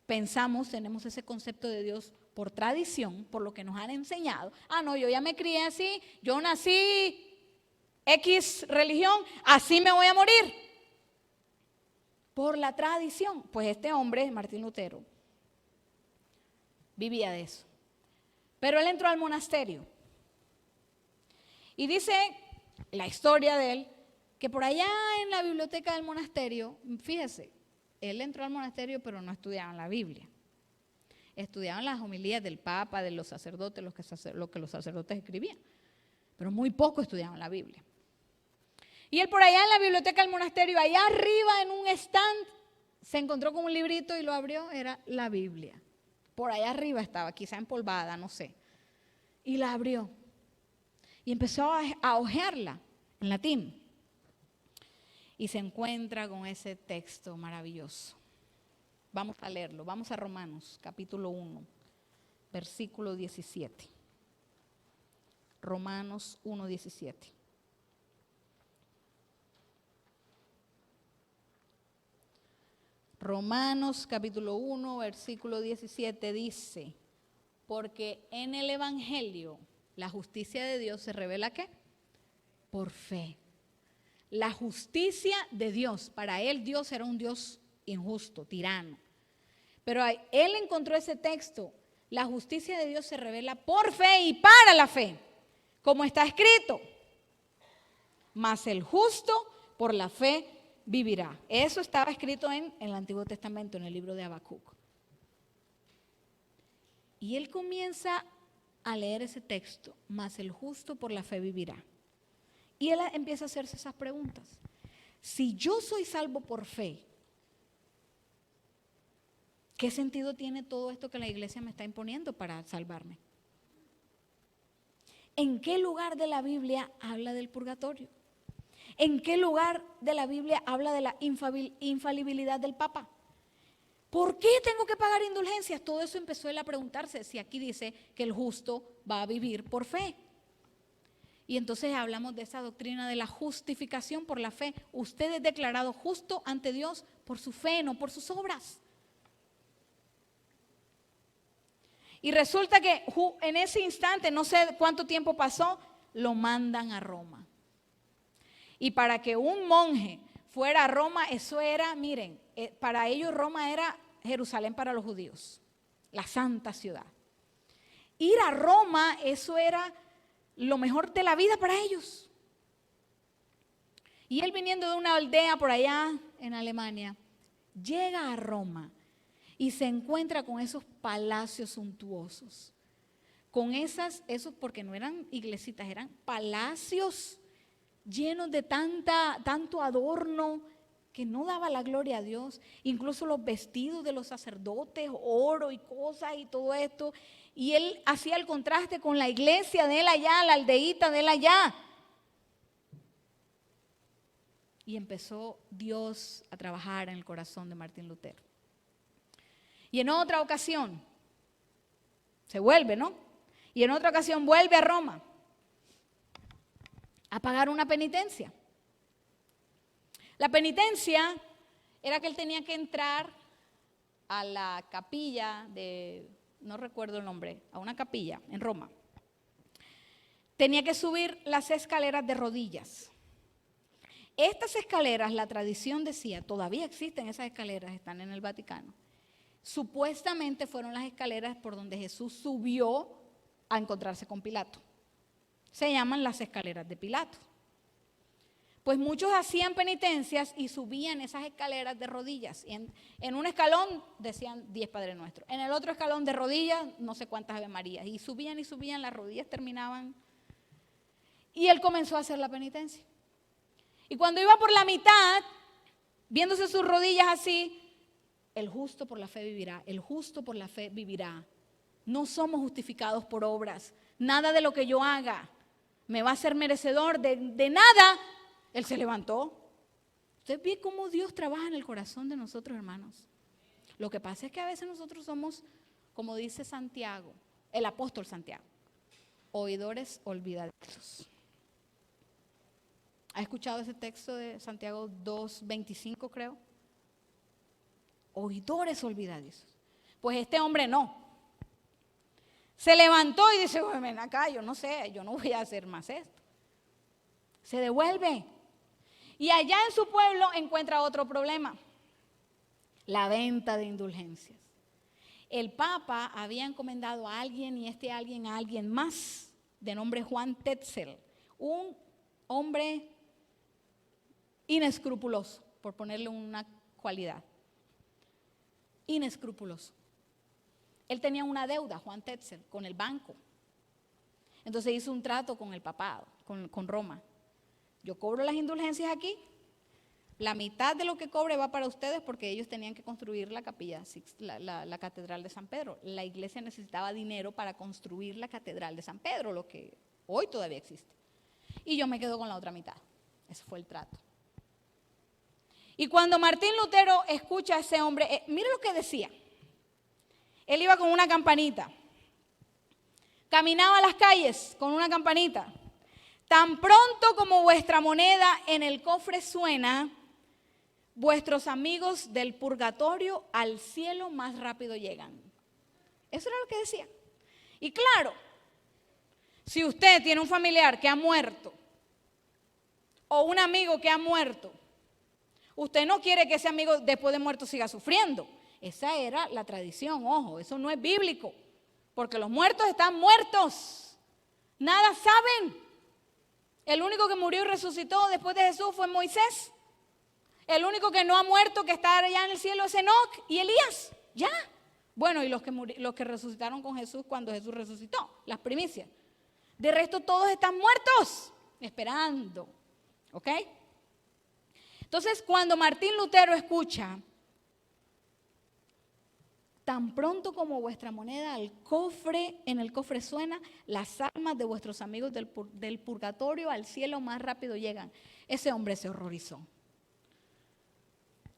pensamos, tenemos ese concepto de Dios por tradición, por lo que nos han enseñado. Ah, no, yo ya me crié así, yo nací X religión, así me voy a morir. Por la tradición. Pues este hombre, Martín Lutero, vivía de eso. Pero él entró al monasterio. Y dice la historia de él, que por allá en la biblioteca del monasterio, fíjese, él entró al monasterio pero no estudiaban la Biblia. Estudiaban las homilías del Papa, de los sacerdotes, lo que los sacerdotes escribían. Pero muy poco estudiaban la Biblia. Y él por allá en la biblioteca del monasterio, allá arriba en un stand, se encontró con un librito y lo abrió, era la Biblia. Por allá arriba estaba, quizá empolvada, no sé. Y la abrió. Y empezó a hojearla en latín. Y se encuentra con ese texto maravilloso. Vamos a leerlo, vamos a Romanos, capítulo 1, versículo 17. Romanos 1, 17. Romanos capítulo 1, versículo 17 dice, porque en el Evangelio la justicia de Dios se revela ¿qué? Por fe. La justicia de Dios, para él Dios era un Dios injusto, tirano. Pero él encontró ese texto, la justicia de Dios se revela por fe y para la fe, como está escrito, mas el justo por la fe vivirá. Eso estaba escrito en el Antiguo Testamento, en el libro de Habacuc. Y él comienza a leer ese texto, mas el justo por la fe vivirá. Y él empieza a hacerse esas preguntas. Si yo soy salvo por fe, ¿qué sentido tiene todo esto que la iglesia me está imponiendo para salvarme? ¿En qué lugar de la Biblia habla del purgatorio? ¿En qué lugar de la Biblia habla de la infalibilidad del Papa? ¿Por qué tengo que pagar indulgencias? Todo eso empezó él a preguntarse, si aquí dice que el justo va a vivir por fe. Y entonces hablamos de esa doctrina de la justificación por la fe. Usted es declarado justo ante Dios por su fe, no por sus obras. Y resulta que en ese instante, no sé cuánto tiempo pasó, lo mandan a Roma. Y para que un monje fuera a Roma, eso era, miren, para ellos Roma era Jerusalén para los judíos, la santa ciudad. Ir a Roma, eso era lo mejor de la vida para ellos. Y él viniendo de una aldea por allá en Alemania, llega a Roma y se encuentra con esos palacios suntuosos, con esos, porque no eran iglesitas, eran palacios llenos de tanto adorno que no daba la gloria a Dios, incluso los vestidos de los sacerdotes, oro y cosas y todo esto, y él hacía el contraste con la iglesia de él allá, la aldeíta de él allá. Y empezó Dios a trabajar en el corazón de Martín Lutero. Y en otra ocasión, se vuelve, ¿no? Y en otra ocasión vuelve a Roma a pagar una penitencia. La penitencia era que él tenía que entrar a la capilla de, no recuerdo el nombre, a una capilla en Roma. Tenía que subir las escaleras de rodillas. Estas escaleras, la tradición decía, todavía existen esas escaleras, están en el Vaticano. Supuestamente fueron las escaleras por donde Jesús subió a encontrarse con Pilato. Se llaman las escaleras de Pilato. Pues muchos hacían penitencias y subían esas escaleras de rodillas. Y en un escalón decían 10 Padre Nuestro. En el otro escalón de rodillas, no sé cuántas Ave Marías. Y subían, las rodillas terminaban. Y él comenzó a hacer la penitencia. Y cuando iba por la mitad, viéndose sus rodillas así, el justo por la fe vivirá, el justo por la fe vivirá. No somos justificados por obras. Nada de lo que yo haga me va a ser merecedor de nada. Él se levantó. Usted ve cómo Dios trabaja en el corazón de nosotros, hermanos. Lo que pasa es que a veces nosotros somos, como dice Santiago, el apóstol Santiago, oidores olvidadizos. ¿Ha escuchado ese texto de Santiago 2:25, creo? Oidores olvidadizos. Pues este hombre no. Se levantó y dice, bueno, ven acá, yo no sé, yo no voy a hacer más esto. Se devuelve. Y allá en su pueblo encuentra otro problema, la venta de indulgencias. El Papa había encomendado a alguien y este alguien a alguien más, de nombre Juan Tetzel, un hombre inescrupuloso, por ponerle una cualidad, inescrupuloso. Él tenía una deuda, Juan Tetzel, con el banco. Entonces hizo un trato con el papado, con Roma. Yo cobro las indulgencias aquí, la mitad de lo que cobre va para ustedes porque ellos tenían que construir la capilla, la catedral de San Pedro. La iglesia necesitaba dinero para construir la catedral de San Pedro, lo que hoy todavía existe. Y yo me quedo con la otra mitad. Ese fue el trato. Y cuando Martín Lutero escucha a ese hombre, mire lo que decía. Él iba con una campanita, caminaba a las calles con una campanita. Tan pronto como vuestra moneda en el cofre suena, vuestros amigos del purgatorio al cielo más rápido llegan. Eso era lo que decía. Y claro, si usted tiene un familiar que ha muerto o un amigo que ha muerto, usted no quiere que ese amigo después de muerto siga sufriendo. Esa era la tradición, ojo, eso no es bíblico, porque los muertos están muertos, nada saben. El único que murió y resucitó después de Jesús fue Moisés. El único que no ha muerto, que está allá en el cielo, es Enoc y Elías. Ya. Bueno, y los que resucitaron con Jesús cuando Jesús resucitó, las primicias. De resto, todos están muertos, esperando. ¿Ok? Entonces, cuando Martín Lutero escucha, tan pronto como vuestra moneda en el cofre suena, las almas de vuestros amigos del purgatorio al cielo más rápido llegan. Ese hombre se horrorizó.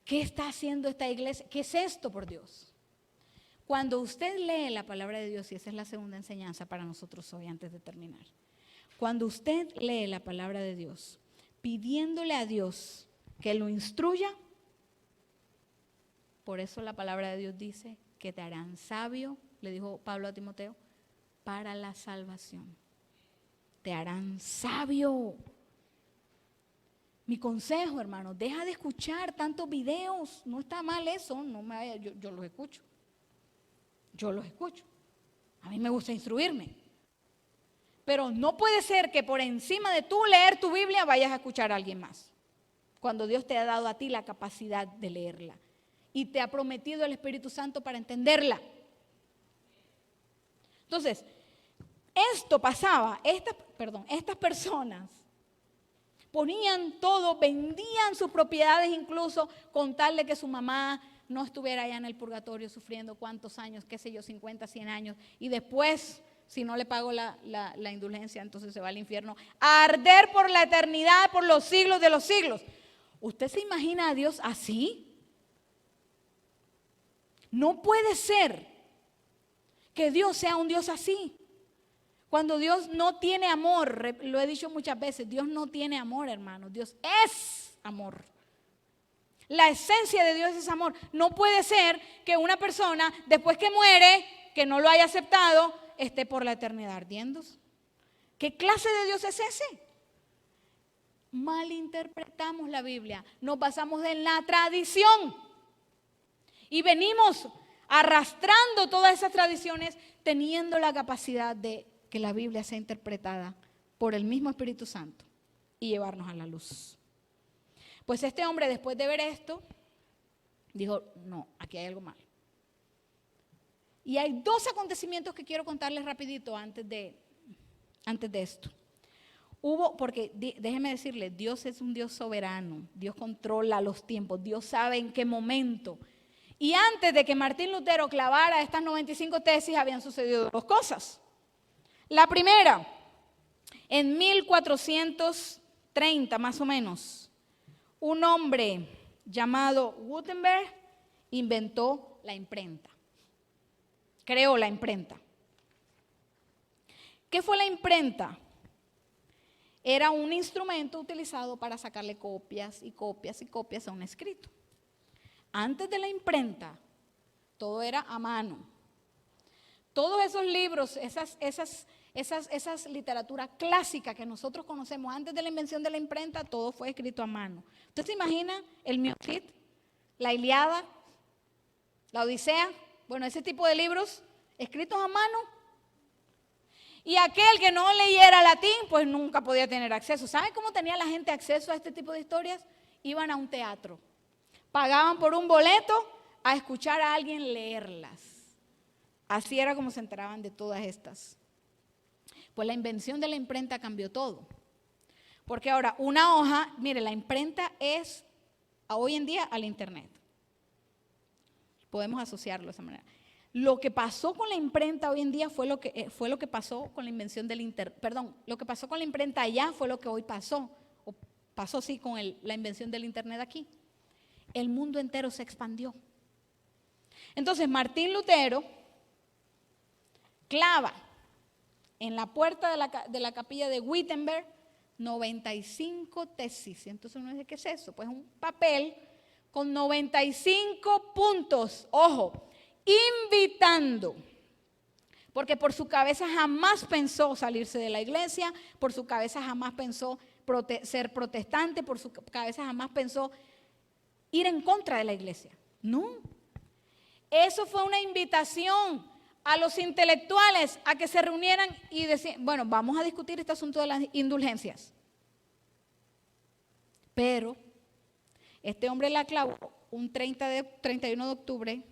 ¿Qué está haciendo esta iglesia? ¿Qué es esto, por Dios? Cuando usted lee la palabra de Dios, y esa es la segunda enseñanza para nosotros hoy antes de terminar. Cuando usted lee la palabra de Dios, pidiéndole a Dios que lo instruya, por eso la palabra de Dios dice que te harán sabio, le dijo Pablo a Timoteo, para la salvación. Te harán sabio. Mi consejo, hermano, deja de escuchar tantos videos. No está mal eso, yo los escucho. Yo los escucho. A mí me gusta instruirme. Pero no puede ser que por encima de tú leer tu Biblia vayas a escuchar a alguien más. Cuando Dios te ha dado a ti la capacidad de leerla. Y te ha prometido el Espíritu Santo para entenderla. Entonces, esto pasaba, estas personas ponían todo, vendían sus propiedades incluso con tal de que su mamá no estuviera allá en el purgatorio sufriendo cuántos años, qué sé yo, 50, 100 años, y después, si no le pago la indulgencia, entonces se va al infierno, a arder por la eternidad, por los siglos de los siglos. ¿Usted se imagina a Dios así? No puede ser que Dios sea un Dios así. Cuando Dios no tiene amor, lo he dicho muchas veces, Dios no tiene amor, hermanos. Dios es amor. La esencia de Dios es amor. No puede ser que una persona, después que muere, que no lo haya aceptado, esté por la eternidad ardiendo. ¿Qué clase de Dios es ese? Malinterpretamos la Biblia, nos basamos en la tradición. Y venimos arrastrando todas esas tradiciones, teniendo la capacidad de que la Biblia sea interpretada por el mismo Espíritu Santo y llevarnos a la luz. Pues este hombre, después de ver esto, dijo, no, aquí hay algo mal. Y hay dos acontecimientos que quiero contarles rapidito antes de esto. Porque déjeme decirle, Dios es un Dios soberano, Dios controla los tiempos, Dios sabe en qué momento. Y antes de que Martín Lutero clavara estas 95 tesis, habían sucedido dos cosas. La primera, en 1430 más o menos, un hombre llamado Gutenberg inventó la imprenta. Creó la imprenta. ¿Qué fue la imprenta? Era un instrumento utilizado para sacarle copias y copias y copias a un escrito. Antes de la imprenta, todo era a mano. Todos esos libros, esas literatura clásica que nosotros conocemos antes de la invención de la imprenta, todo fue escrito a mano. ¿Usted se imagina el Miocid, la Ilíada, la Odisea? Bueno, ese tipo de libros escritos a mano. Y aquel que no leyera latín, pues nunca podía tener acceso. ¿Saben cómo tenía la gente acceso a este tipo de historias? Iban a un teatro. Pagaban por un boleto a escuchar a alguien leerlas. Así era como se enteraban de todas estas. Pues la invención de la imprenta cambió todo. Porque ahora una hoja, mire, la imprenta es hoy en día al internet. Podemos asociarlo de esa manera. Lo que pasó con la imprenta hoy en día fue lo que pasó con la invención del lo que pasó con la imprenta allá fue lo que hoy pasó. O pasó sí con la invención del internet aquí. El mundo entero se expandió. Entonces Martín Lutero clava en la puerta de la capilla de Wittenberg 95 tesis. Entonces uno dice, ¿qué es eso? Pues un papel con 95 puntos, ojo, invitando, porque por su cabeza jamás pensó salirse de la iglesia, por su cabeza jamás pensó ser protestante, por su cabeza jamás pensó ir en contra de la iglesia. No, eso fue una invitación a los intelectuales a que se reunieran y decían, bueno, vamos a discutir este asunto de las indulgencias. Pero este hombre la clavó un 31 de octubre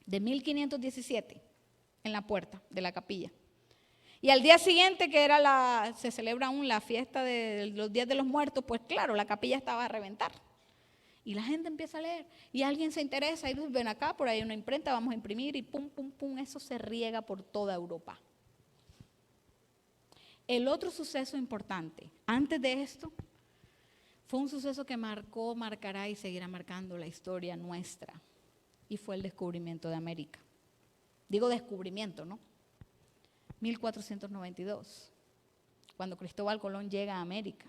de 1517 en la puerta de la capilla. Y al día siguiente, que era se celebra aún la fiesta de los días de los muertos, pues claro, la capilla estaba a reventar. Y la gente empieza a leer, y alguien se interesa, y dice, ven acá, por ahí hay una imprenta, vamos a imprimir, y pum, pum, pum, eso se riega por toda Europa. El otro suceso importante, antes de esto, fue un suceso que marcará y seguirá marcando la historia nuestra, y fue el descubrimiento de América. Digo descubrimiento, ¿no? 1492, cuando Cristóbal Colón llega a América.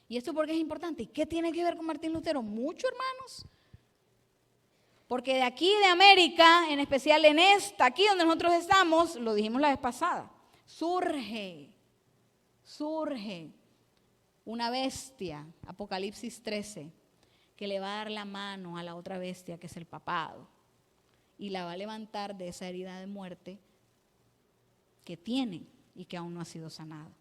¿Y esto por qué es importante? ¿Y qué tiene que ver con Martín Lutero? Mucho, hermanos. Porque de aquí, de América, en especial en aquí donde nosotros estamos, lo dijimos la vez pasada, surge una bestia, Apocalipsis 13, que le va a dar la mano a la otra bestia, que es el papado, y la va a levantar de esa herida de muerte que tiene y que aún no ha sido sanada.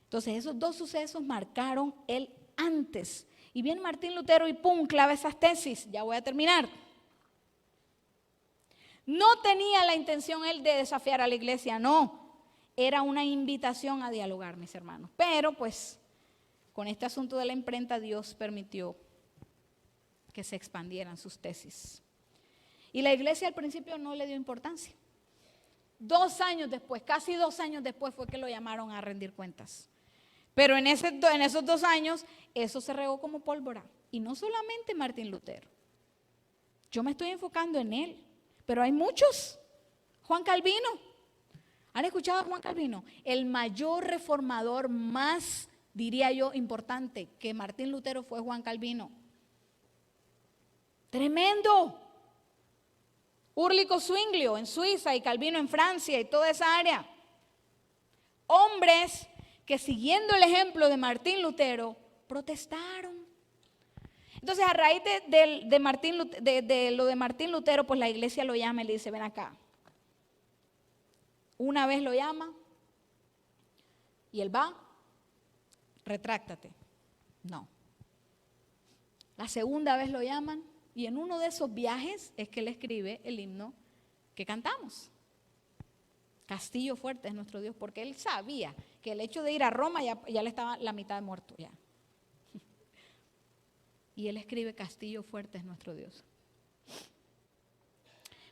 Entonces esos dos sucesos marcaron el antes. Y viene Martín Lutero y pum, clava esas tesis. Ya voy a terminar. No tenía la intención él de desafiar a la iglesia, no. Era una invitación a dialogar, mis hermanos. Pero pues con este asunto de la imprenta, Dios permitió que se expandieran sus tesis. Y la iglesia al principio no le dio importancia. 2 años después, casi 2 años después fue que lo llamaron a rendir cuentas. Pero en esos 2 años, eso se regó como pólvora. Y no solamente Martín Lutero. Yo me estoy enfocando en él. Pero hay muchos. Juan Calvino. ¿Han escuchado a Juan Calvino? El mayor reformador más, diría yo, importante que Martín Lutero fue Juan Calvino. Tremendo. Úrlico Zwinglio en Suiza y Calvino en Francia y toda esa área. Hombres que siguiendo el ejemplo de Martín Lutero, protestaron. Entonces, a raíz de lo de Martín Lutero, pues la iglesia lo llama y le dice, ven acá. Una vez lo llama y él va, retráctate. No. La segunda vez lo llaman y en uno de esos viajes es que él escribe el himno que cantamos. Castillo fuerte es nuestro Dios, porque él sabía que el hecho de ir a Roma ya le estaba la mitad de muerto ya. Y él escribe Castillo fuerte es nuestro Dios.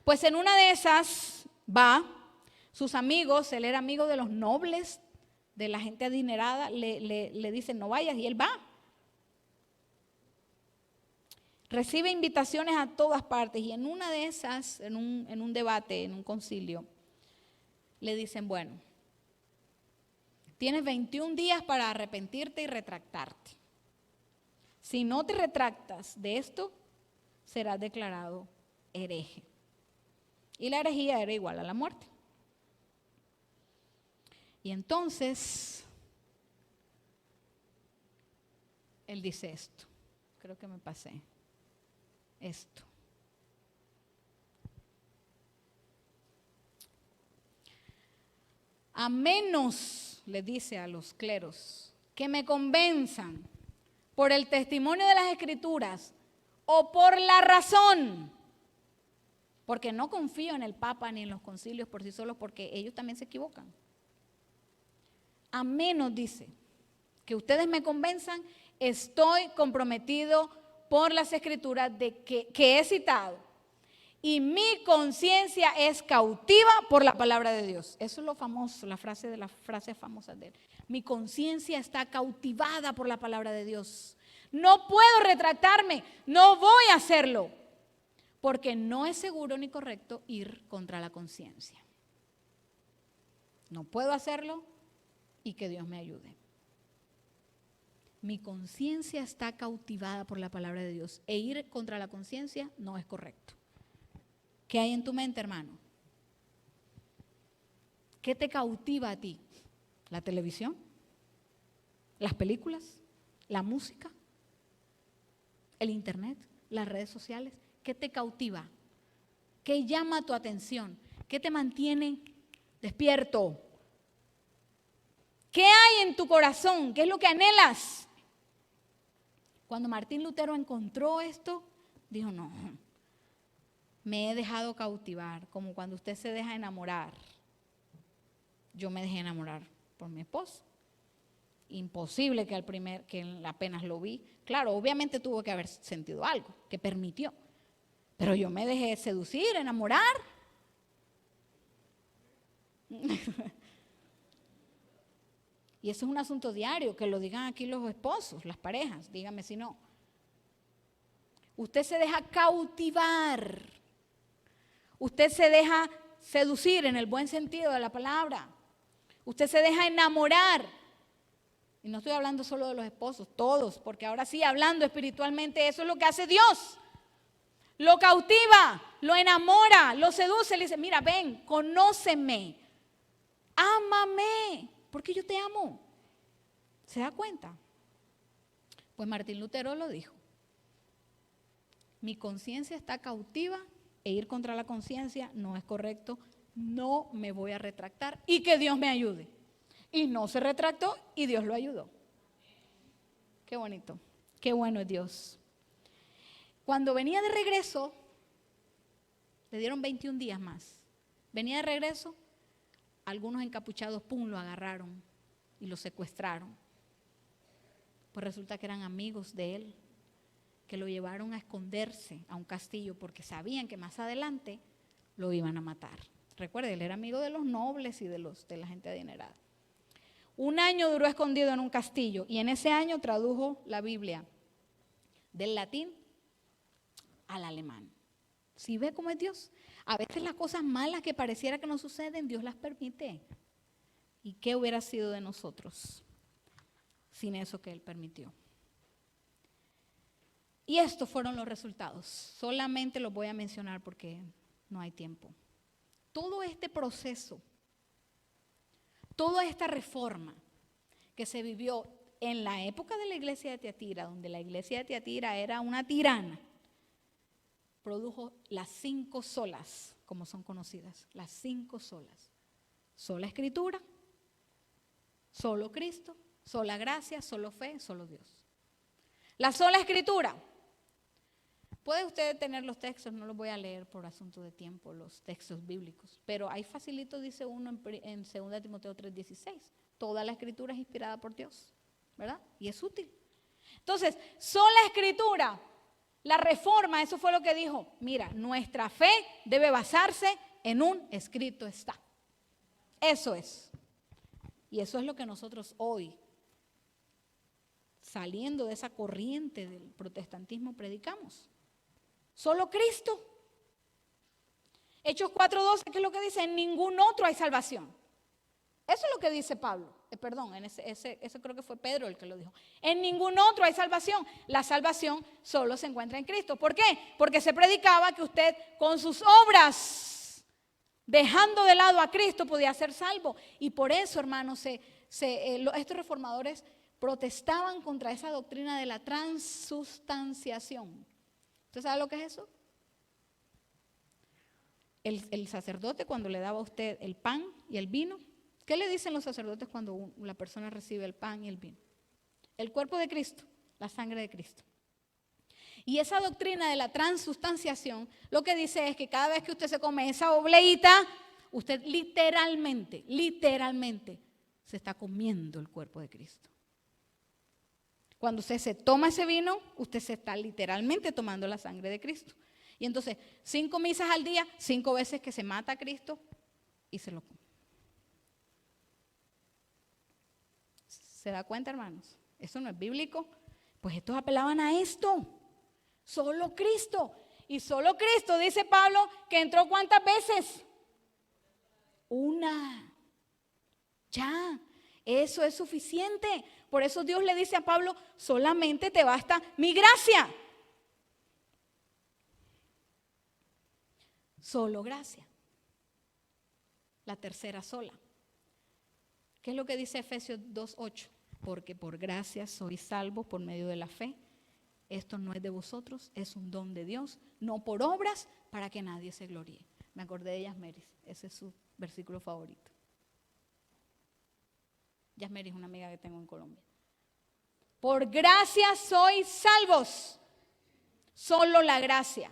Pues en una de esas va, sus amigos, él era amigo de los nobles, de la gente adinerada, le dicen no vayas y él va. Recibe invitaciones a todas partes y en una de esas, en un debate, en un concilio, le dicen, bueno, tienes 21 días para arrepentirte y retractarte. Si no te retractas de esto, serás declarado hereje. Y la herejía era igual a la muerte. Y entonces, él dice esto. Creo que me pasé. Esto. A menos, le dice a los cleros, que me convenzan por el testimonio de las Escrituras o por la razón, porque no confío en el Papa ni en los concilios por sí solos, porque ellos también se equivocan. A menos, dice, que ustedes me convenzan, estoy comprometido por las Escrituras de que he citado. Y mi conciencia es cautiva por la palabra de Dios. Eso es lo famoso, la frase famosa de él. Mi conciencia está cautivada por la palabra de Dios. No puedo retractarme, no voy a hacerlo. Porque no es seguro ni correcto ir contra la conciencia. No puedo hacerlo y que Dios me ayude. Mi conciencia está cautivada por la palabra de Dios e ir contra la conciencia no es correcto. ¿Qué hay en tu mente, hermano? ¿Qué te cautiva a ti? ¿La televisión? ¿Las películas? ¿La música? ¿El internet? ¿Las redes sociales? ¿Qué te cautiva? ¿Qué llama tu atención? ¿Qué te mantiene despierto? ¿Qué hay en tu corazón? ¿Qué es lo que anhelas? Cuando Martín Lutero encontró esto, dijo, no, me he dejado cautivar, como cuando usted se deja enamorar. Yo me dejé enamorar por mi esposo. Imposible que apenas lo vi. Claro, obviamente tuvo que haber sentido algo, que permitió. Pero yo me dejé seducir, enamorar. Y eso es un asunto diario, que lo digan aquí los esposos, las parejas, dígame si no. Usted se deja cautivar. Usted se deja seducir en el buen sentido de la palabra. Usted se deja enamorar. Y no estoy hablando solo de los esposos, todos, porque ahora sí, hablando espiritualmente, eso es lo que hace Dios. Lo cautiva, lo enamora, lo seduce, le dice, mira, ven, conóceme, ámame, porque yo te amo. ¿Se da cuenta? Pues Martín Lutero lo dijo. Mi conciencia está cautiva e ir contra la conciencia no es correcto, no me voy a retractar y que Dios me ayude. Y no se retractó y Dios lo ayudó. Qué bonito, qué bueno es Dios. Cuando venía de regreso, le dieron 21 días más. Venía de regreso, algunos encapuchados, pum, lo agarraron y lo secuestraron. Pues resulta que eran amigos de él, que lo llevaron a esconderse a un castillo porque sabían que más adelante lo iban a matar. Recuerde, él era amigo de los nobles y de la gente adinerada. 1 año duró escondido en un castillo y en ese año tradujo la Biblia del latín al alemán. ¿Sí ve cómo es Dios? A veces las cosas malas que pareciera que no suceden, Dios las permite. ¿Y qué hubiera sido de nosotros sin eso que Él permitió? Y estos fueron los resultados. Solamente los voy a mencionar porque no hay tiempo. Todo este proceso, toda esta reforma que se vivió en la época de la iglesia de Tiatira, donde la iglesia de Tiatira era una tirana, produjo las 5 solas, como son conocidas, las 5 solas. Sola Escritura, solo Cristo, sola gracia, solo fe, solo Dios. La sola Escritura. Puede usted tener los textos, no los voy a leer por asunto de tiempo, los textos bíblicos, pero ahí facilito dice uno en 2 Timoteo 3:16. Toda la Escritura es inspirada por Dios, ¿verdad? Y es útil. Entonces, sola Escritura, la Reforma, eso fue lo que dijo. Mira, nuestra fe debe basarse en un escrito está. Eso es. Y eso es lo que nosotros hoy, saliendo de esa corriente del protestantismo, predicamos. Solo Cristo. Hechos 4:12, ¿qué es lo que dice? En ningún otro hay salvación. Eso es lo que dice Pablo. Eso creo que fue Pedro el que lo dijo. En ningún otro hay salvación. La salvación solo se encuentra en Cristo. ¿Por qué? Porque se predicaba que usted con sus obras, dejando de lado a Cristo, podía ser salvo. Y por eso, hermanos, estos reformadores protestaban contra esa doctrina de la transustanciación. ¿Usted sabe lo que es eso? El sacerdote, cuando le daba a usted el pan y el vino, ¿qué le dicen los sacerdotes cuando la persona recibe el pan y el vino? El cuerpo de Cristo, la sangre de Cristo. Y esa doctrina de la transustanciación lo que dice es que cada vez que usted se come esa obleíta, usted literalmente se está comiendo el cuerpo de Cristo. Cuando usted se toma ese vino, usted se está literalmente tomando la sangre de Cristo. Y entonces, 5 misas al día, 5 veces que se mata a Cristo y se lo come. ¿Se da cuenta, hermanos? Eso no es bíblico. Pues estos apelaban a esto. Solo Cristo. Y solo Cristo, dice Pablo, que entró ¿cuántas veces? Una. Ya. Eso es suficiente. Por eso Dios le dice a Pablo, solamente te basta mi gracia. Solo gracia. La tercera sola. ¿Qué es lo que dice Efesios 2:8? Porque por gracia sois salvos por medio de la fe. Esto no es de vosotros, es un don de Dios, no por obras para que nadie se gloríe. Me acordé de Yasmeris, ese es su versículo favorito. Yasmeris es una amiga que tengo en Colombia. Por gracia sois salvos. Solo la gracia.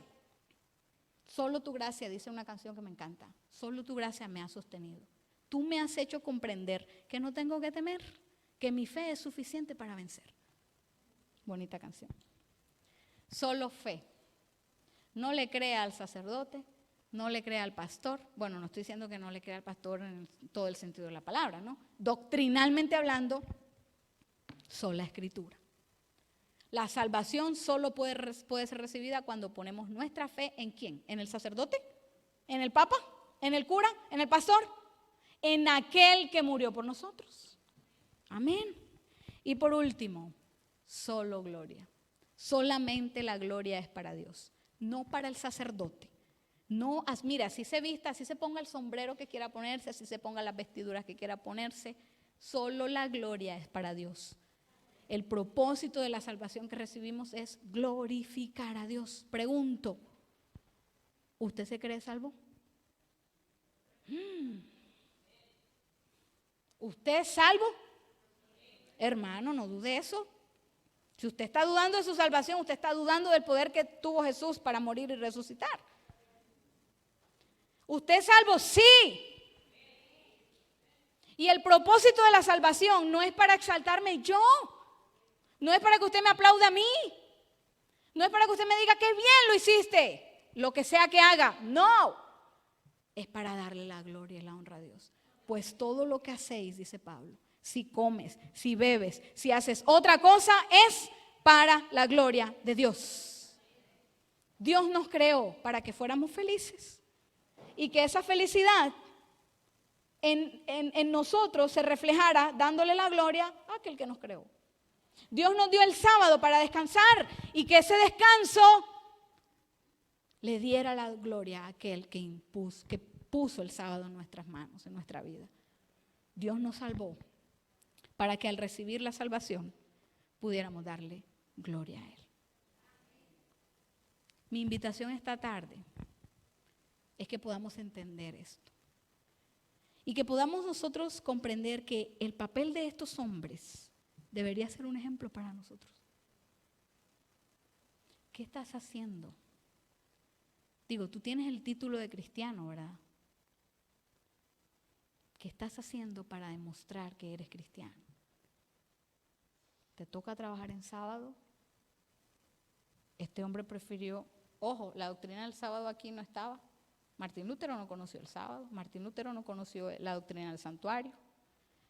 Solo tu gracia, dice una canción que me encanta. Solo tu gracia me ha sostenido. Tú me has hecho comprender que no tengo que temer, que mi fe es suficiente para vencer. Bonita canción. Solo fe. No le crea al sacerdote, no le crea al pastor. Bueno, no estoy diciendo que no le crea al pastor en todo el sentido de la palabra, ¿no? Doctrinalmente hablando, sola Escritura. La salvación solo puede ser recibida cuando ponemos nuestra fe ¿en quién? ¿En el sacerdote? ¿En el papa? ¿En el cura? ¿En el pastor? En aquel que murió por nosotros. Amén. Y por último, solo gloria. Solamente la gloria es para Dios, no para el sacerdote. No, mira, así se vista, así se ponga el sombrero que quiera ponerse, así se ponga las vestiduras que quiera ponerse. Solo la gloria es para Dios. El propósito de la salvación que recibimos es glorificar a Dios. Pregunto, ¿usted se cree salvo? ¿Usted es salvo? Hermano, no dude eso. Si usted está dudando de su salvación, usted está dudando del poder que tuvo Jesús para morir y resucitar. ¿Usted es salvo? Sí. Y el propósito de la salvación no es para exaltarme yo. No es para que usted me aplaude a mí. No es para que usted me diga qué bien lo hiciste, lo que sea que haga. No. Es para darle la gloria y la honra a Dios. Pues todo lo que hacéis, dice Pablo, si comes, si bebes, si haces otra cosa, es para la gloria de Dios. Dios nos creó para que fuéramos felices y que esa felicidad en nosotros se reflejara dándole la gloria a aquel que nos creó. Dios nos dio el sábado para descansar y que ese descanso le diera la gloria a aquel que puso el sábado en nuestras manos, en nuestra vida. Dios nos salvó para que al recibir la salvación pudiéramos darle gloria a Él. Mi invitación esta tarde es que podamos entender esto Y que podamos nosotros comprender que el papel de estos hombres debería ser un ejemplo para nosotros. ¿Qué estás haciendo? Digo, tú tienes el título de cristiano, ¿verdad? ¿Qué estás haciendo para demostrar que eres cristiano? ¿Te toca trabajar en sábado? Este hombre prefirió, ojo, la doctrina del sábado aquí no estaba. Martín Lutero no conoció el sábado, Martín Lutero no conoció la doctrina del santuario.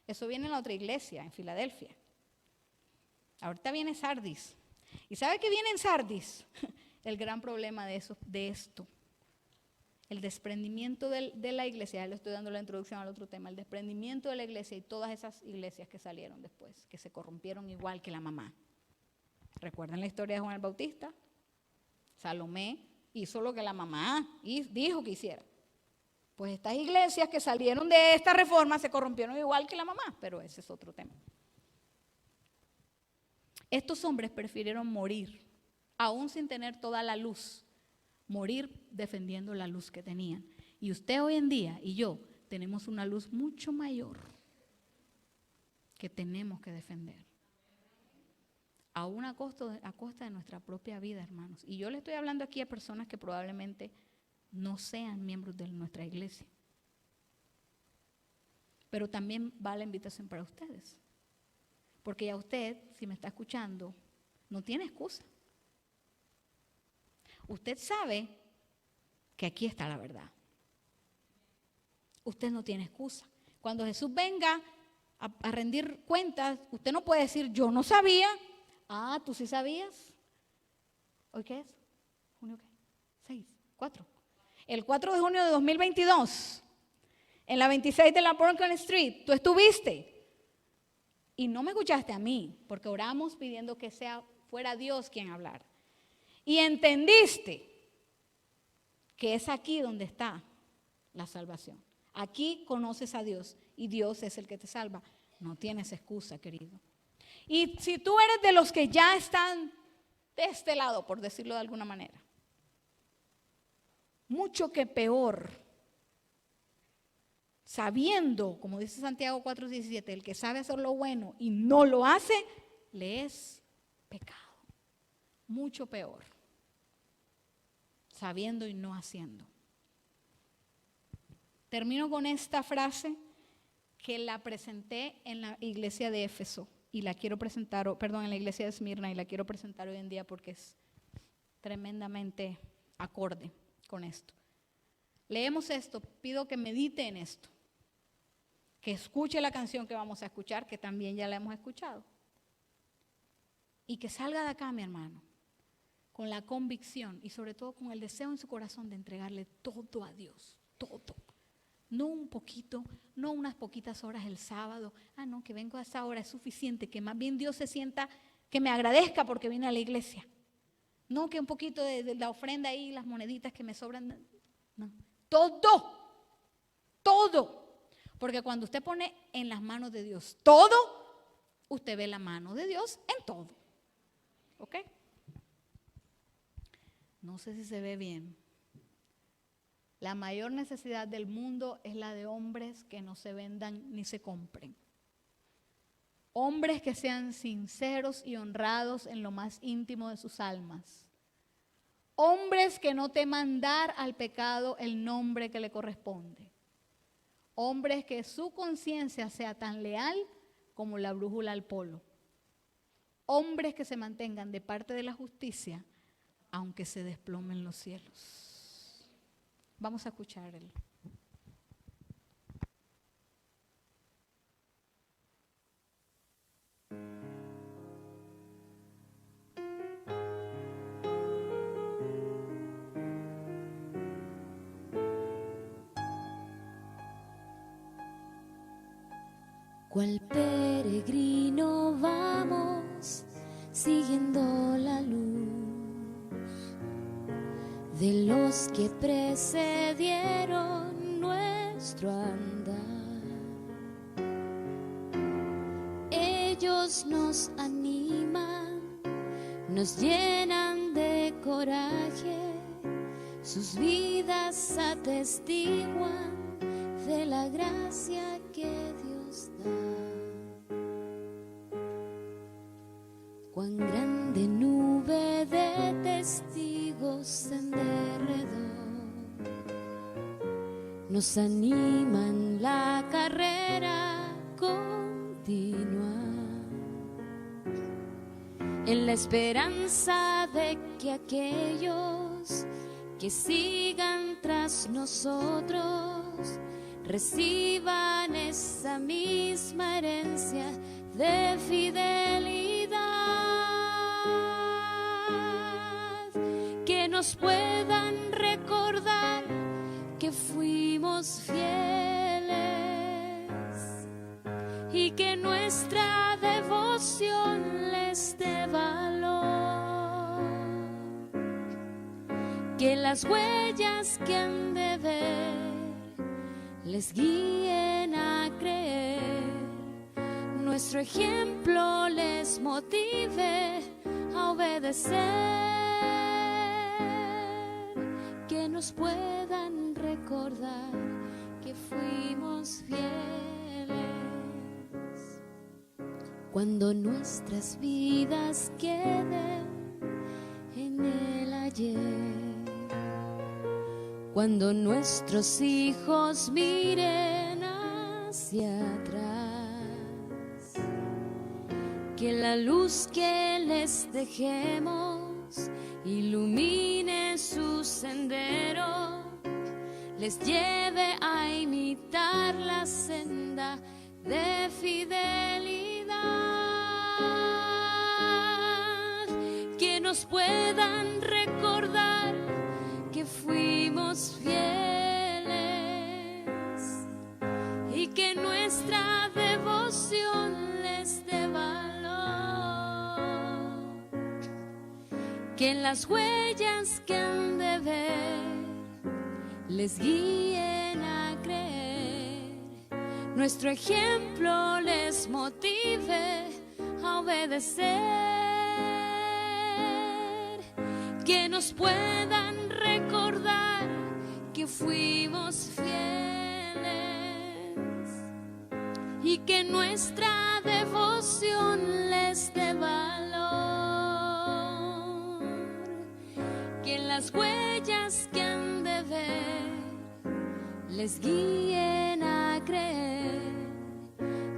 Eso viene en la otra iglesia, en Filadelfia. Ahorita viene Sardis. ¿Y sabe qué viene en Sardis? El gran problema de esto. El desprendimiento de la iglesia, ya le estoy dando la introducción al otro tema, el desprendimiento de la iglesia y todas esas iglesias que salieron después, que se corrompieron igual que la mamá. ¿Recuerdan la historia de Juan el Bautista? Salomé hizo lo que la mamá dijo que hiciera. Pues estas iglesias que salieron de esta reforma se corrompieron igual que la mamá, pero ese es otro tema. Estos hombres prefirieron morir, aún sin tener toda la luz, morir defendiendo la luz que tenían. Y usted hoy en día y yo tenemos una luz mucho mayor que tenemos que defender. Aún a costa de nuestra propia vida, hermanos. Y yo le estoy hablando aquí a personas que probablemente no sean miembros de nuestra iglesia. Pero también va la invitación para ustedes. Porque ya usted, si me está escuchando, no tiene excusa. Usted sabe que aquí está la verdad. Usted no tiene excusa. Cuando Jesús venga a rendir cuentas, usted no puede decir, yo no sabía. Ah, ¿tú sí sabías? ¿Hoy qué es? ¿Junio qué? 6, 4. El 4 de junio de 2022, en la 26 de la Brockton Street, tú estuviste. Y no me escuchaste a mí, porque oramos pidiendo que fuera Dios quien hablara. Y entendiste que es aquí donde está la salvación. Aquí conoces a Dios y Dios es el que te salva. No tienes excusa, querido. Y si tú eres de los que ya están de este lado, por decirlo de alguna manera, mucho que peor, sabiendo, como dice Santiago 4:17, el que sabe hacer lo bueno y no lo hace, le es pecado. Mucho peor, sabiendo y no haciendo. Termino con esta frase que la presenté en la iglesia de Éfeso y la quiero presentar, en la iglesia de Esmirna, y la quiero presentar hoy en día porque es tremendamente acorde con esto. Leemos esto, pido que medite en esto, que escuche la canción que vamos a escuchar, que también ya la hemos escuchado, y que salga de acá, mi hermano, con la convicción y sobre todo con el deseo en su corazón de entregarle todo a Dios, todo. No un poquito, no unas poquitas horas el sábado. Ah, no, que vengo a esa hora es suficiente, que más bien Dios se sienta, que me agradezca porque vine a la iglesia. No que un poquito de la ofrenda ahí, las moneditas que me sobran. No, todo. Porque cuando usted pone en las manos de Dios todo, usted ve la mano de Dios en todo. ¿Ok? No sé si se ve bien. La mayor necesidad del mundo es la de hombres que no se vendan ni se compren. Hombres que sean sinceros y honrados en lo más íntimo de sus almas. Hombres que no teman dar al pecado el nombre que le corresponde. Hombres que su conciencia sea tan leal como la brújula al polo. Hombres que se mantengan de parte de la justicia, aunque se desplomen los cielos. Vamos a escuchar él. Cual peregrino vamos siguiendo la luz de los que precedieron nuestro andar. Ellos nos animan, nos llenan de coraje, sus vidas atestiguan de la gracia que Dios da. Cuán grande nube de testigos en derredor nos animan la carrera continua, en la esperanza de que aquellos que sigan tras nosotros reciban esa misma herencia de fidelidad, que nos puedan recordar que fuimos fieles y que nuestra devoción les dé valor, que las huellas que han de ver les guíen a creer, nuestro ejemplo les motive a obedecer, que nos puedan recordar que fuimos fieles cuando nuestras vidas queden en el ayer, cuando nuestros hijos miren hacia atrás, que la luz que les dejemos ilumine su sendero, les lleve a imitar la senda de fidelidad, que nos puedan recordar que fuimos fieles y que nuestra devoción les dé valor, que las huellas que han de ver les guíen a creer, nuestro ejemplo les motive a obedecer, que nos puedan recordar que fuimos fieles y que nuestra devoción les dé valor, que las huellas que han de ver les guíen a creer,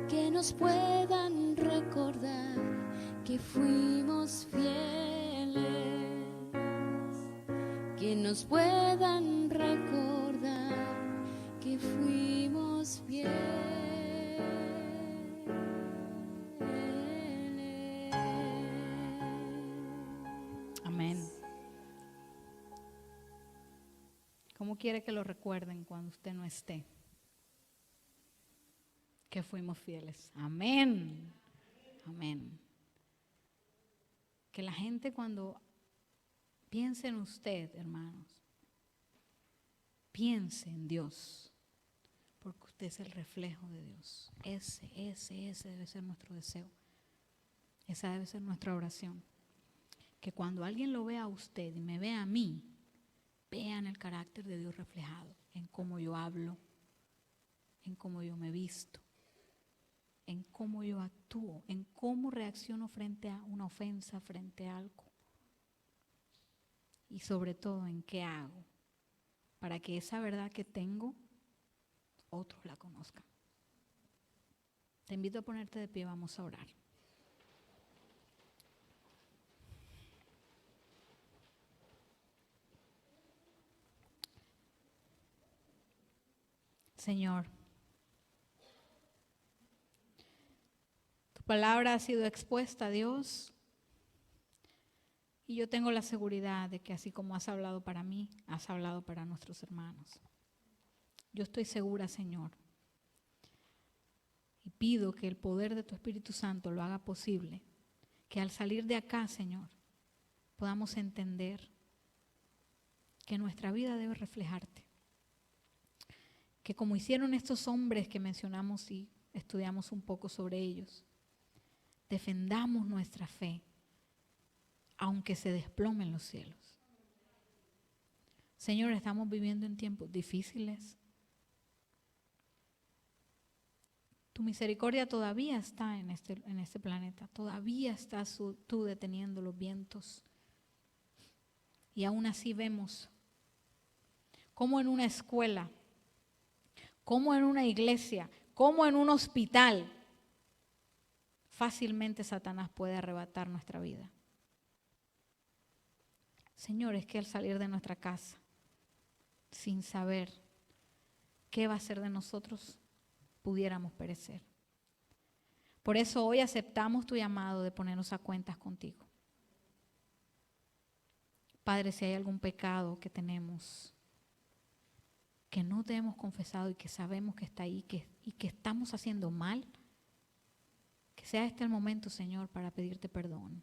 que nos puedan recordar que fuimos fieles, que nos puedan recordar que fuimos fieles. Amén. ¿Cómo quiere que lo recuerden cuando usted no esté? Que fuimos fieles. Amén. Amén. Que la gente cuando piense en usted, hermanos, piense en Dios, porque usted es el reflejo de Dios. Ese debe ser nuestro deseo. Esa debe ser nuestra oración. Que cuando alguien lo vea a usted y me vea a mí, vean el carácter de Dios reflejado en cómo yo hablo, en cómo yo me visto, en cómo yo actúo, en cómo reacciono frente a una ofensa, frente a algo. Y sobre todo en qué hago, para que esa verdad que tengo, otros la conozcan. Te invito a ponerte de pie, vamos a orar. Señor, tu palabra ha sido expuesta, Dios, y yo tengo la seguridad de que así como has hablado para mí, has hablado para nuestros hermanos. Yo estoy segura, Señor, y pido que el poder de tu Espíritu Santo lo haga posible, que al salir de acá, Señor, podamos entender que nuestra vida debe reflejarte. Que como hicieron estos hombres que mencionamos y estudiamos un poco sobre ellos, defendamos nuestra fe, aunque se desplomen los cielos. Señor, estamos viviendo en tiempos difíciles. Tu misericordia todavía está en este planeta. Todavía estás tú deteniendo los vientos. Y aún así vemos cómo en una escuela, cómo en una iglesia, cómo en un hospital, fácilmente Satanás puede arrebatar nuestra vida. Señor, es que al salir de nuestra casa, sin saber qué va a ser de nosotros, pudiéramos perecer. Por eso hoy aceptamos tu llamado de ponernos a cuentas contigo. Padre, si hay algún pecado que tenemos, que no te hemos confesado y que sabemos que está ahí y que estamos haciendo mal, que sea este el momento, Señor, para pedirte perdón.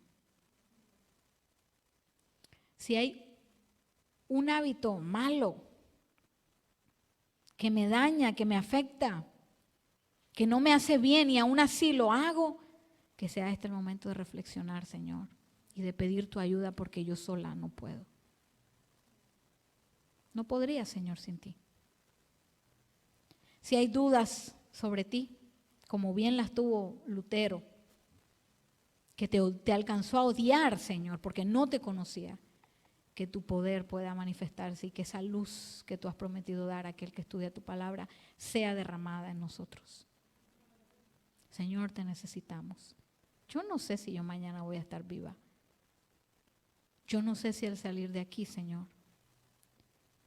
Si hay un hábito malo que me daña, que me afecta, que no me hace bien y aún así lo hago, que sea este el momento de reflexionar, Señor, y de pedir tu ayuda porque yo sola no puedo. No podría, Señor, sin ti. Si hay dudas sobre ti, como bien las tuvo Lutero, que te alcanzó a odiar, Señor, porque no te conocía, que tu poder pueda manifestarse y que esa luz que tú has prometido dar a aquel que estudia tu palabra sea derramada en nosotros. Señor, te necesitamos. Yo no sé si yo mañana voy a estar viva. Yo no sé si al salir de aquí, Señor.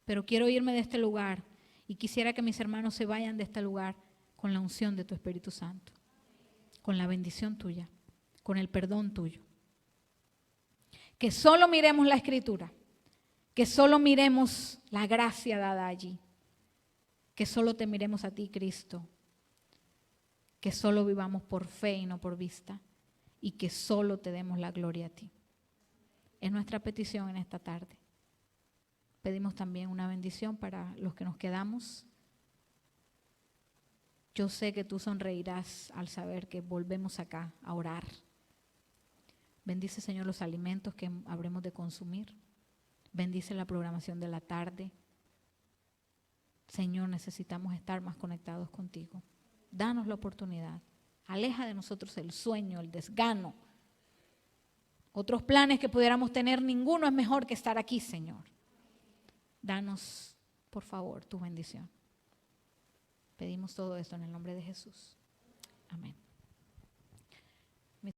Pero quiero irme de este lugar y quisiera que mis hermanos se vayan de este lugar con la unción de tu Espíritu Santo, con la bendición tuya, con el perdón tuyo. Que solo miremos la Escritura, que solo miremos la gracia dada allí, que solo te miremos a ti, Cristo, que solo vivamos por fe y no por vista y que solo te demos la gloria a ti. Es nuestra petición en esta tarde. Pedimos también una bendición para los que nos quedamos. Yo sé que tú sonreirás al saber que volvemos acá a orar. Bendice, Señor, los alimentos que habremos de consumir. Bendice la programación de la tarde. Señor, necesitamos estar más conectados contigo. Danos la oportunidad. Aleja de nosotros el sueño, el desgano. Otros planes que pudiéramos tener, ninguno es mejor que estar aquí, Señor. Danos, por favor, tu bendición. Pedimos todo esto en el nombre de Jesús. Amén.